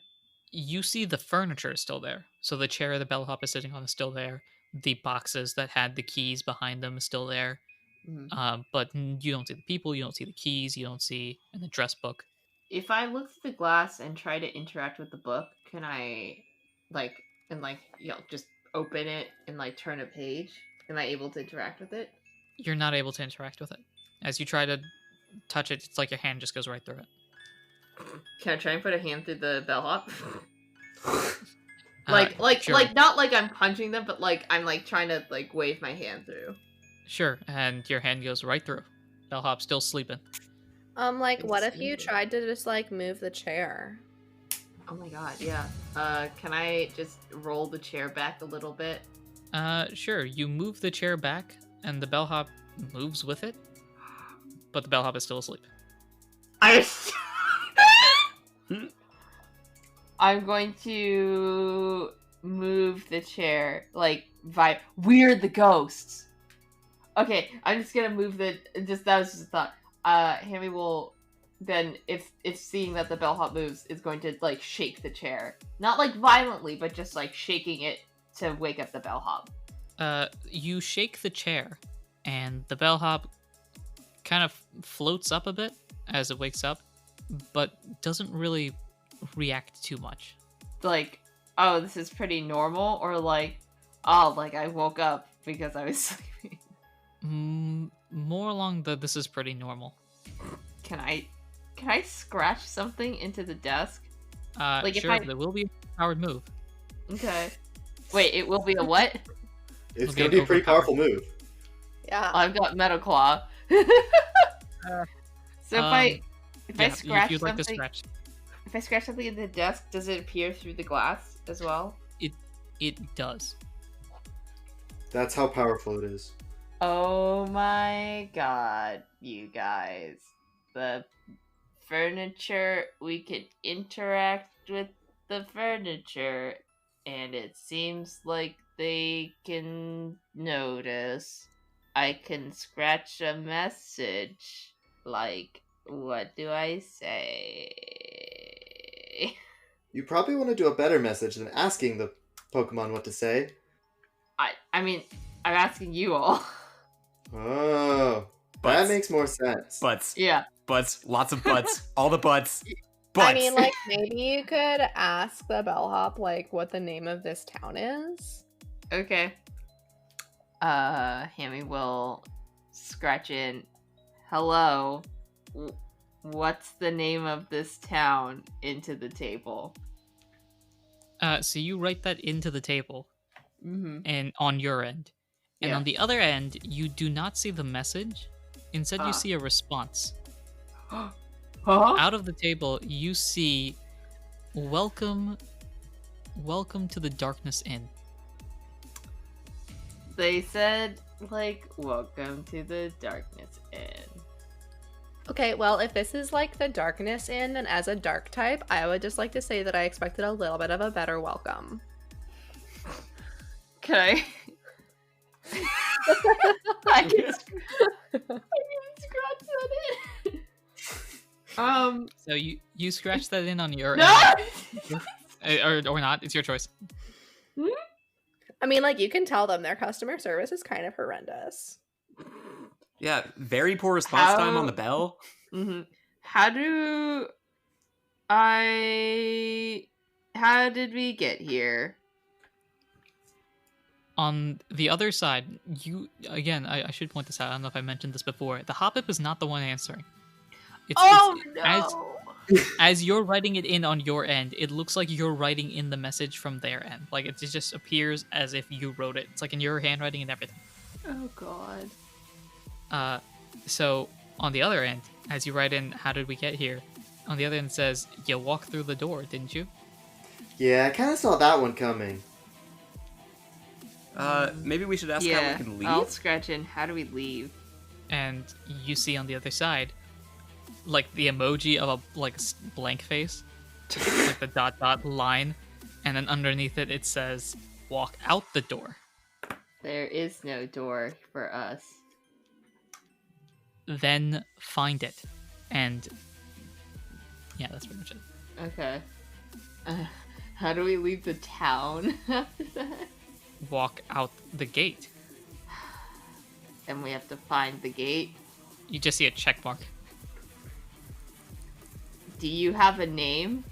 You see the furniture is still there. So the chair the bellhop is sitting on is still there. The boxes that had the keys behind them is still there. Mm-hmm. But you don't see the people, you don't see the keys, you don't see an address book. If I look through the glass and try to interact with the book, can I, just open it and, turn a page? Am I able to interact with it? You're not able to interact with it. As you try to touch it, it's like your hand just goes right through it. Can I try and put a hand through the bellhop? Sure. Not like I'm punching them, but I'm trying to wave my hand through. Sure, and your hand goes right through. Bellhop's still sleeping. Like, what if you tried to just, like, move the chair? Oh my god, yeah. Can I just roll the chair back a little bit? Sure. You move the chair back, and the bellhop moves with it, but the bellhop is still asleep. I'm going to move the chair, like, weird the ghosts. Okay, I'm just gonna move that was just a thought. Hammy will then, if seeing that the bellhop moves, is going to, like, shake the chair. Not, like, violently, but just, like, shaking it to wake up the bellhop. You shake the chair, and the bellhop kind of floats up a bit as it wakes up, but doesn't really react too much. Like, oh, this is pretty normal, or like, oh, like I woke up because I was sleeping. More along the this is pretty normal. Can I scratch something into the desk? Like, sure, there will be a powered move. Okay. Wait, it will be a what? It's gonna be a pretty powerful move. Yeah. I've got Metal Claw. So if I scratch you'd like something, to scratch. if I scratch something in the desk, does it appear through the glass as well? It does. That's how powerful it is. Oh my god, you guys. The furniture, we can interact with the furniture, and it seems like they can notice. I can scratch a message. Like, what do I say? You probably want to do a better message than asking the Pokemon what to say. I mean, I'm asking you all. Oh, that makes more sense. Butts. Yeah. Butts. Lots of butts. All the butts. Butts. I mean, like, maybe you could ask the bellhop, like, what the name of this town is. Okay. Hammy will scratch in, hello, what's the name of this town, into the table. So you write that into the table, Mm-hmm. and on your end. And Yeah. on the other end, you do not see the message. Instead, you see a response. Huh? Out of the table, you see, welcome to the Darkness Inn. They said, like, welcome to the Darkness Inn. Okay, well, if this is like the Darkness Inn, then as a dark type, I would just like to say that I expected a little bit of a better welcome. Can I? I can scratch that in. So you scratch that in on your No! end. Or not, it's your choice. I mean, like, you can tell them their customer service is kind of horrendous. Yeah, very poor response time on the bell. Mm-hmm. How did we get here? On the other side, I should point this out, I don't know if I mentioned this before, the Hoppip is not the one answering. No! As you're writing it in on your end, it looks like you're writing in the message from their end. Like, it just appears as if you wrote it. It's like in your handwriting and everything. Oh god. So, on the other end, as you write in, how did we get here? On the other end it says, you walked through the door, didn't you? Yeah, I kind of saw that one coming. Maybe we should ask how we can leave. I'll scratch in, how do we leave? And you see on the other side, like, the emoji of a, like, blank face. Like the dot line. And then underneath it, it says, walk out the door. There is no door for us. Then find it. And yeah, that's pretty much it. Okay. How do we leave the town after that? Walk out the gate. And we have to find the gate. You just see a check mark. Do you have a name?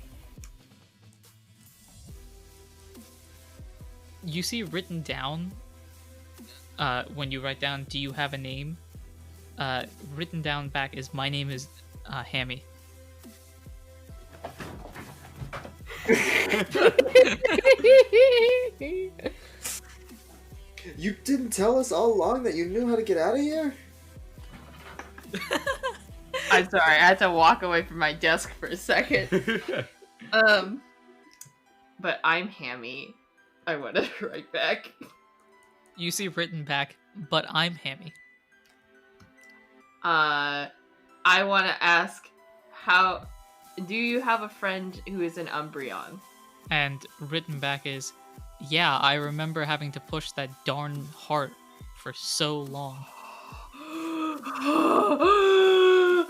You see written down, when you write down, do you have a name? Written down back is, my name is Hammy. You didn't tell us all along that you knew how to get out of here? I'm sorry, I had to walk away from my desk for a second. But I'm Hammy. I want to write back. You see written back, but I'm Hammy. I want to ask, how do you have a friend who is an Umbreon? And written back is, yeah, I remember having to push that darn heart for so long.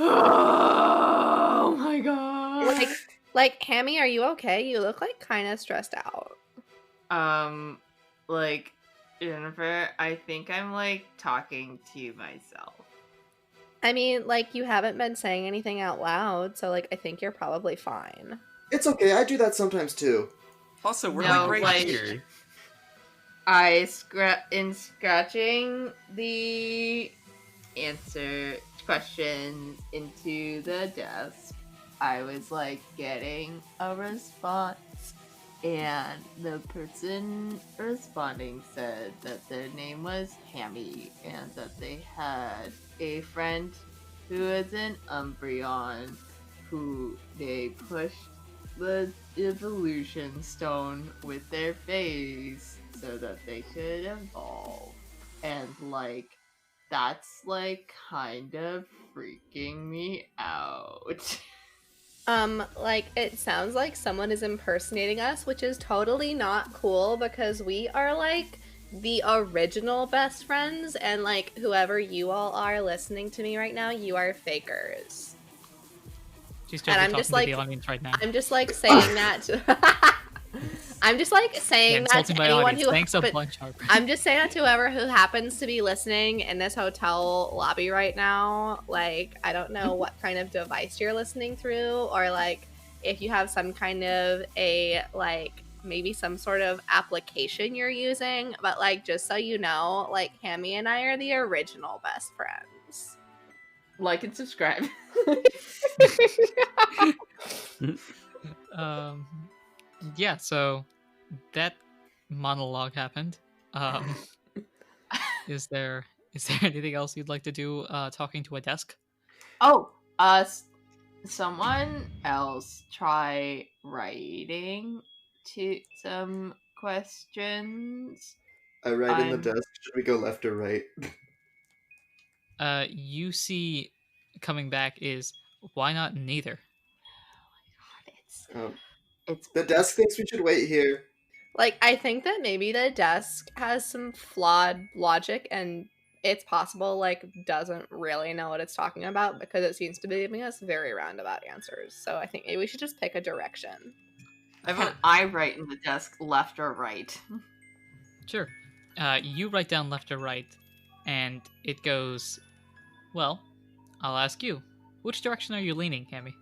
Oh my god. Like, Hammy, are you okay? You look like kind of stressed out. Like, Jennifer, I think I'm like talking to myself. I mean, like, you haven't been saying anything out loud, so like, I think you're probably fine. It's okay, I do that sometimes too. Also, we're No, like right like- here. In scratching the answer questions into the desk, I was like getting a response, and the person responding said that their name was Hammy and that they had a friend who is an Umbreon who they pushed the evolution stone with their face so that they could evolve. And like, that's like kind of freaking me out. Like, it sounds like someone is impersonating us, which is totally not cool because we are like the original best friends, and like whoever you all are listening to me right now, you are fakers. She's And just I'm talking just to like- the audience right now. I'm just like saying that I'm just like saying that Insulting to my anyone audience. who Thanks a but bunch, Harper. I'm just saying that to whoever who happens to be listening in this hotel lobby right now. Like, I don't know what kind of device you're listening through, or like if you have some kind of a like maybe some sort of application you're using, but like just so you know, like Hammy and I are the original best friends. Like and subscribe. Yeah, so that monologue happened. Is there anything else you'd like to do talking to a desk? Oh, someone else try writing to some questions. I write in the I'm- desk. Should we go left or right? You see coming back is, why not neither? It's The desk thinks we should wait here. Like, I think that maybe the desk has some flawed logic, and it's possible, like, doesn't really know what it's talking about because it seems to be giving us very roundabout answers. So I think maybe we should just pick a direction. Can I write in the desk left or right? Sure. You write down left or right, and it goes, well, I'll ask you. Which direction are you leaning, Hammy?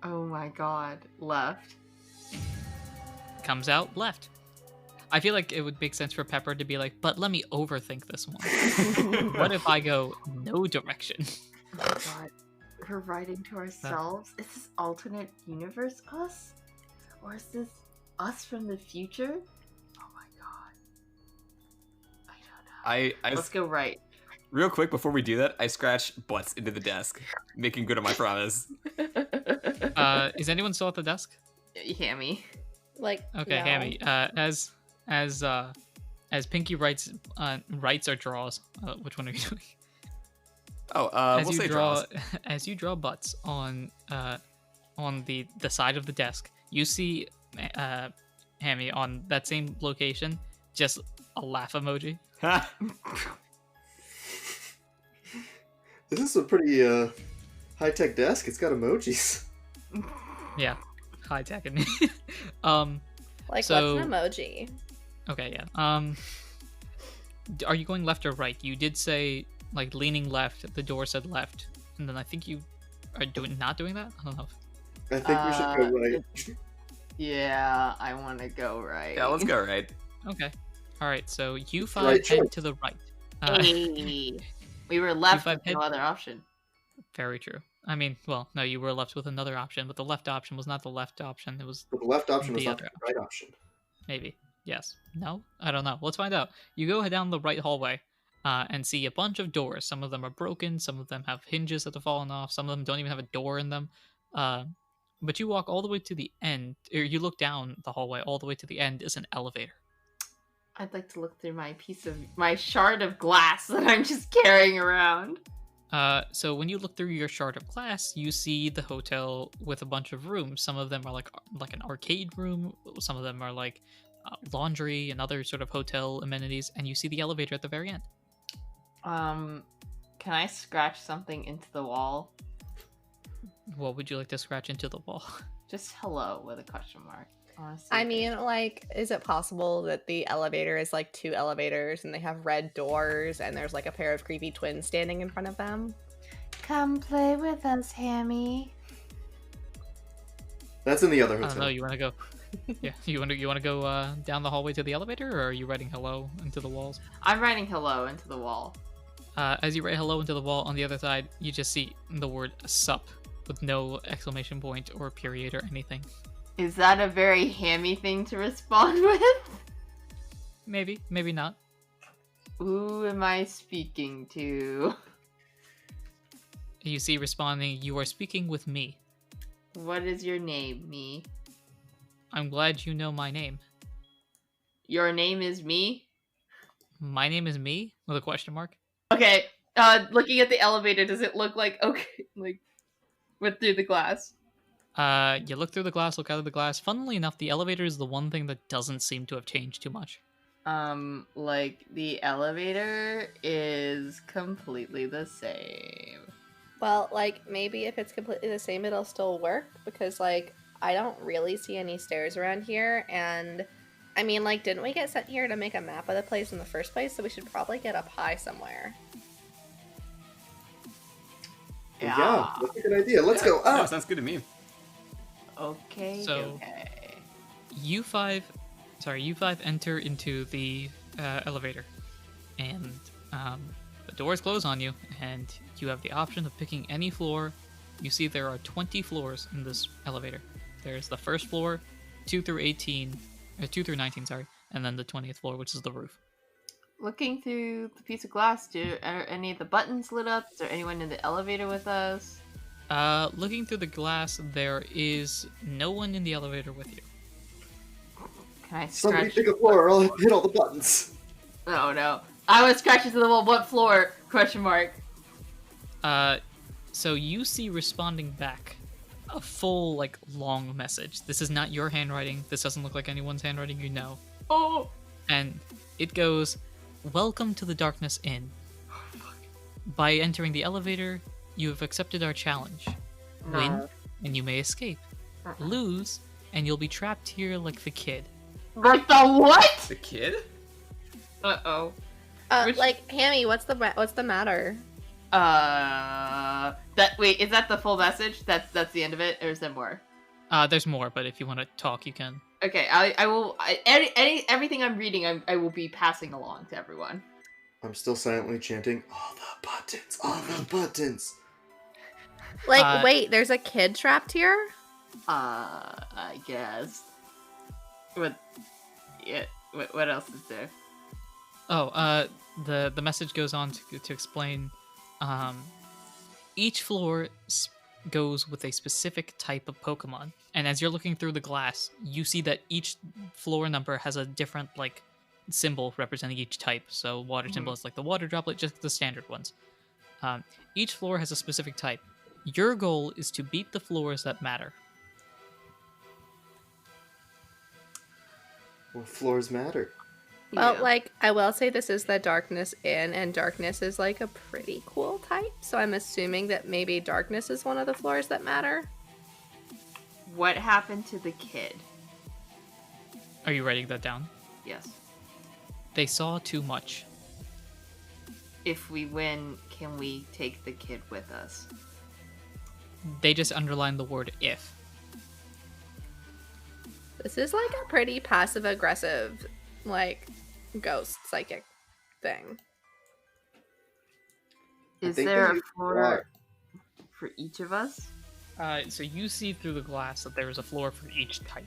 Oh my god, left. Comes out left. I feel like it would make sense for Pepper to be like, but let me overthink this one. What if I go no direction? Oh my god, we're writing to ourselves? Is this alternate universe us? Or is this us from the future? Oh my god. I don't know. Let's go right. Real quick before we do that, I scratch butts into the desk, making good on my promise. Is anyone still at the desk? Hammy. Like, Okay, no. Hammy. As Pinky writes or draws, which one are you doing? We'll say draws. As you draw butts on the side of the desk, you see Hammy on that same location, just a laugh emoji. This is a pretty high-tech desk. It's got emojis. Yeah, high tech in me. Like, So- what's an emoji? Okay, yeah. Are you going left or right? You did say like leaning left. The door said left, and then I think you are not doing that. I don't know. I think we should go right. Yeah, I want to go right. Yeah, let's go right. Okay. All right. So you five Right head choice. to the right. Hey. We were left five with no head- other option. Very true. I mean, well, no, you were left with another option, but the left option was not the left option. It was But the left option was The not the other right option. maybe. Yes. No? I don't know. Let's find out. You go down the right hallway, and see a bunch of doors. Some of them are broken, some of them have hinges that have fallen off, some of them don't even have a door in them. But you walk all the way to the end, or you look down the hallway all the way to the end is an elevator. I'd like to look through my shard of glass that I'm just carrying around. So when you look through your shard of glass, you see the hotel with a bunch of rooms. Some of them are like an arcade room. Some of them are like laundry and other sort of hotel amenities. And you see the elevator at the very end. Can I scratch something into the wall? What would you like to scratch into the wall? Just hello with a question mark. I mean, like, is it possible that the elevator is like 2 elevators and they have red doors and there's like a pair of creepy twins standing in front of them? Come play with us, Hammy. That's in the other I hotel. don't know. You want to go? Yeah, you want to go down the hallway to the elevator, or are you writing hello into the walls? I'm writing hello into the wall. As you write hello into the wall, on the other side, you just see the word sup with no exclamation point or period or anything. Is that a very Hammy thing to respond with? Maybe, maybe not. Who am I speaking to? You see responding, you are speaking with me. What is your name, me? I'm glad you know my name. Your name is me? My name is me? With a question mark? Okay, looking at the elevator, does it look like, okay, like, with through the glass? You look through the glass, look out of the glass. Funnily enough, the elevator is the one thing that doesn't seem to have changed too much. Like, the elevator is completely the same. Well, like, maybe if it's completely the same, it'll still work, because, like, I don't really see any stairs around here, and, I mean, like, didn't we get sent here to make a map of the place in the first place, so we should probably get up high somewhere. Yeah, that's a good idea. Let's go Yeah, up. sounds good to me. Okay, So- okay. You five enter into the elevator, and the doors close on you, and you have the option of picking any floor. You see there are 20 floors in this elevator. There's the first floor, 2 through 19, sorry, and then the 20th floor, which is the roof. Looking through the piece of glass, are any of the buttons lit up? Is there anyone in the elevator with us? Looking through the glass, there is no one in the elevator with you. Can I Somebody scratch? pick a floor or I'll hit all the buttons. Oh no. I was scratching to the wall. What floor? Question mark. So you see responding back a full, like, long message. This is not your handwriting. This doesn't look like anyone's handwriting you know. Oh! And it goes, "Welcome to the Darkness Inn. By entering the elevator, you have accepted our challenge. Win, and you may escape. Lose, and you'll be trapped here like the kid." Like the what? The kid? Uh-oh. Like, Hammy, what's the matter? Wait, is that the full message? That's the end of it, or is there more? There's more, but if you want to talk, you can. Okay, I will. Everything I'm reading, I will be passing along to everyone. I'm still silently chanting, all the buttons, all the buttons. Like, wait, there's a kid trapped here? I guess. What? Yeah. What else is there? Oh, the message goes on to explain, each floor goes with a specific type of Pokemon, and as you're looking through the glass, you see that each floor number has a different, like, symbol representing each type. So water symbol is like the water droplet, just the standard ones. Each floor has a specific type. Your goal is to beat the floors that matter. What floors matter? Well, Yeah. like, I will say this is the Darkness Inn, and Darkness is, like, a pretty cool type, so I'm assuming that maybe Darkness is one of the floors that matter. What happened to the kid? Are you writing that down? Yes. They saw too much. If we win, can we take the kid with us? They just underlined the word if. This is, like, a pretty passive-aggressive, like, ghost psychic thing. I Is think there they a use floor rock. for each of us? So you see through the glass that there is a floor for each type.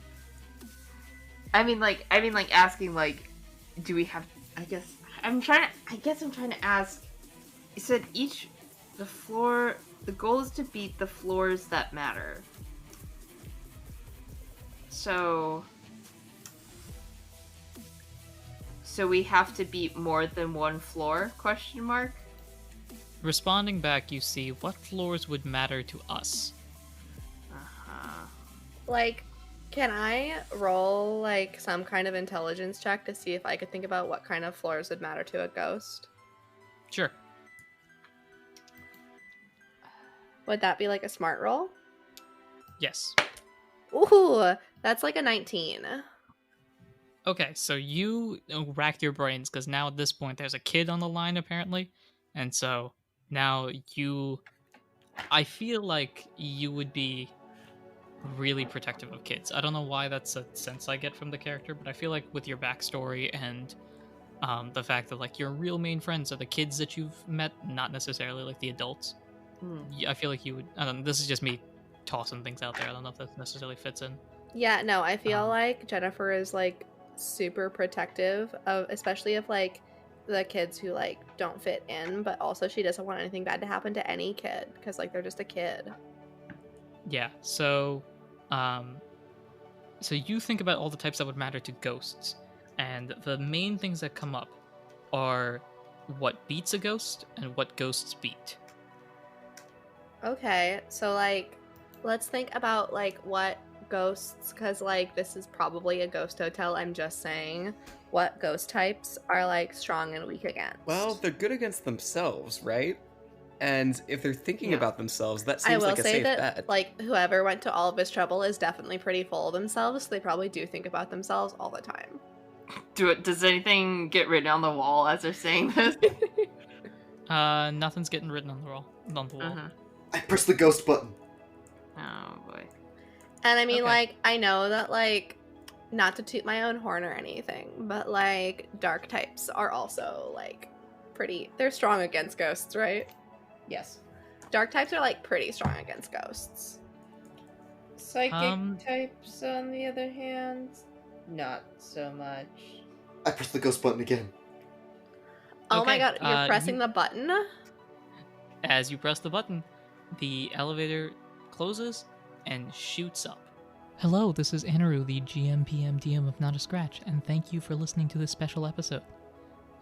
I mean, like asking, like, do we have? I guess I guess I'm trying to ask. You said the goal is to beat the floors that matter. So we have to beat more than one floor? Question mark. Responding back, you see what floors would matter to us. Like, can I roll, like, some kind of intelligence check to see if I could think about what kind of floors would matter to a ghost? Sure. Would that be, like, a smart roll? Yes. Ooh, that's like a 19. Okay, so you racked your brains because now at this point there's a kid on the line apparently, and so now I feel like you would be really protective of kids. I don't know why that's a sense I get from the character, but I feel like with your backstory and the fact that like your real main friends are the kids that you've met, not necessarily like the adults. I feel like you would. I don't know. This is just me tossing things out there. I don't know if that necessarily fits in. Yeah, no, I feel like Jennifer is like super protective of, especially of like the kids who like don't fit in, but also she doesn't want anything bad to happen to any kid because like they're just a kid. Yeah. So you think about all the types that would matter to ghosts, and the main things that come up are what beats a ghost and what ghosts beat. Okay, so like let's think about like what ghosts, because like this is probably a ghost hotel, I'm just saying, what ghost types are like strong and weak against. Well, they're good against themselves, right? And if they're thinking about themselves, that seems like a safe bet. I will say that like whoever went to all of this trouble is definitely pretty full of themselves, so they probably do think about themselves all the time. Does anything get written on the wall as they're saying this? Nothing's getting written on the wall. I pressed the ghost button. Oh boy. And I mean, like, I know that, like, not to toot my own horn or anything, but, like, dark types are also, like, they're strong against ghosts, right? Yes. Dark types are, like, pretty strong against ghosts. Psychic types, on the other hand, not so much. I pressed the ghost button again. Oh my god, you're pressing the button? As you press the button, the elevator closes and shoots up. Hello, this is Anirudh, the GM PM DM of Not a Scratch, and thank you for listening to this special episode.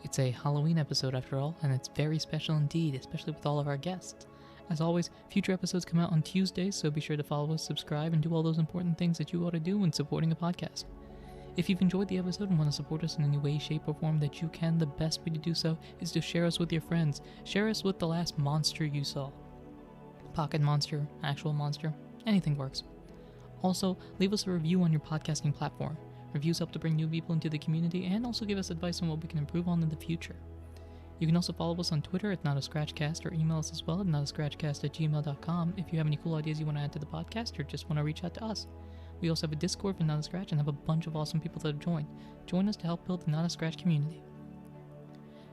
It's a Halloween episode after all, and it's very special indeed, especially with all of our guests. As always, future episodes come out on Tuesdays, so be sure to follow us, subscribe, and do all those important things that you ought to do when supporting the podcast. If you've enjoyed the episode and want to support us in any way, shape, or form that you can, the best way to do so is to share us with your friends. Share us with the last monster you saw. Pocket monster, actual monster, anything works. Also, leave us a review on your podcasting platform. Reviews help to bring new people into the community and also give us advice on what we can improve on in the future. You can also follow us on Twitter at NotAScratchCast or email us as well at notascratchcast@gmail.com if you have any cool ideas you want to add to the podcast or just want to reach out to us. We also have a Discord for Not a Scratch and have a bunch of awesome people that have joined. Join us to help build the Not a Scratch community.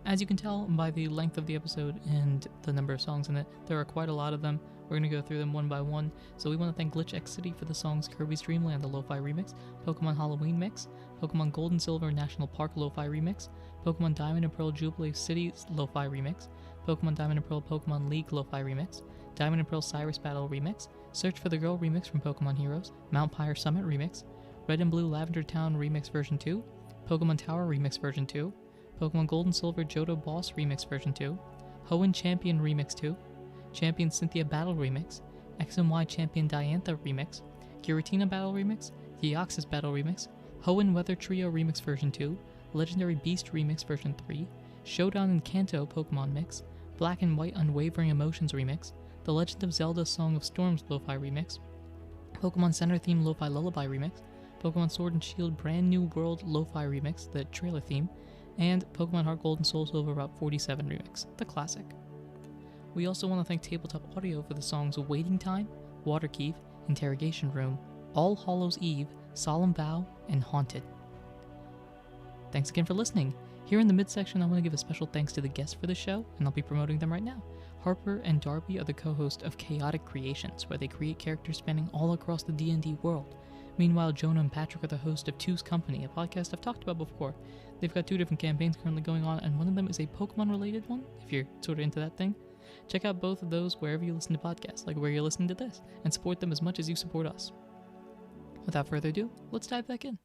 As you can tell by the length of the episode and the number of songs in it, there are quite a lot of them. We're going to go through them one by one. So we want to thank Glitch X City for the songs Kirby's Dream Land, the Lo-Fi Remix, Pokemon Halloween Mix, Pokemon Gold and Silver National Park Lo-Fi Remix, Pokemon Diamond and Pearl Jubilee City Lo-Fi Remix, Pokemon Diamond and Pearl Pokemon League Lo-Fi Remix, Diamond and Pearl Cyrus Battle Remix, Search for the Girl Remix from Pokemon Heroes, Mount Pyre Summit Remix, Red and Blue Lavender Town Remix Version 2, Pokemon Tower Remix Version 2, Pokemon Gold and Silver Johto Boss Remix Version 2, Hoenn Champion Remix 2, Champion Cynthia Battle Remix, X and Y Champion Diantha Remix, Giratina Battle Remix, Deoxys Battle Remix, Hoenn Weather Trio Remix Version 2, Legendary Beast Remix Version 3, Showdown and Kanto Pokemon Mix, Black and White Unwavering Emotions Remix, The Legend of Zelda Song of Storms Lo-Fi Remix, Pokemon Center Theme Lo-Fi Lullaby Remix, Pokemon Sword and Shield Brand New World Lo-Fi Remix, the trailer theme, and Pokemon Heart Gold and Soul Silver Route 47 Remix, the classic. We also want to thank Tabletop Audio for the songs Waiting Time, Waterkeef, Interrogation Room, All Hallows Eve, Solemn Vow, and Haunted. Thanks again for listening. Here in the midsection, I want to give a special thanks to the guests for the show, and I'll be promoting them right now. Harper and Darby are the co-hosts of Chaotic Creations, where they create characters spanning all across the D&D world. Meanwhile, Jonah and Patrick are the host of Two's Company, a podcast I've talked about before. They've got 2 different campaigns currently going on, and one of them is a Pokemon-related one, if you're sort of into that thing. Check out both of those wherever you listen to podcasts, like where you're listening to this, and support them as much as you support us. Without further ado, let's dive back in.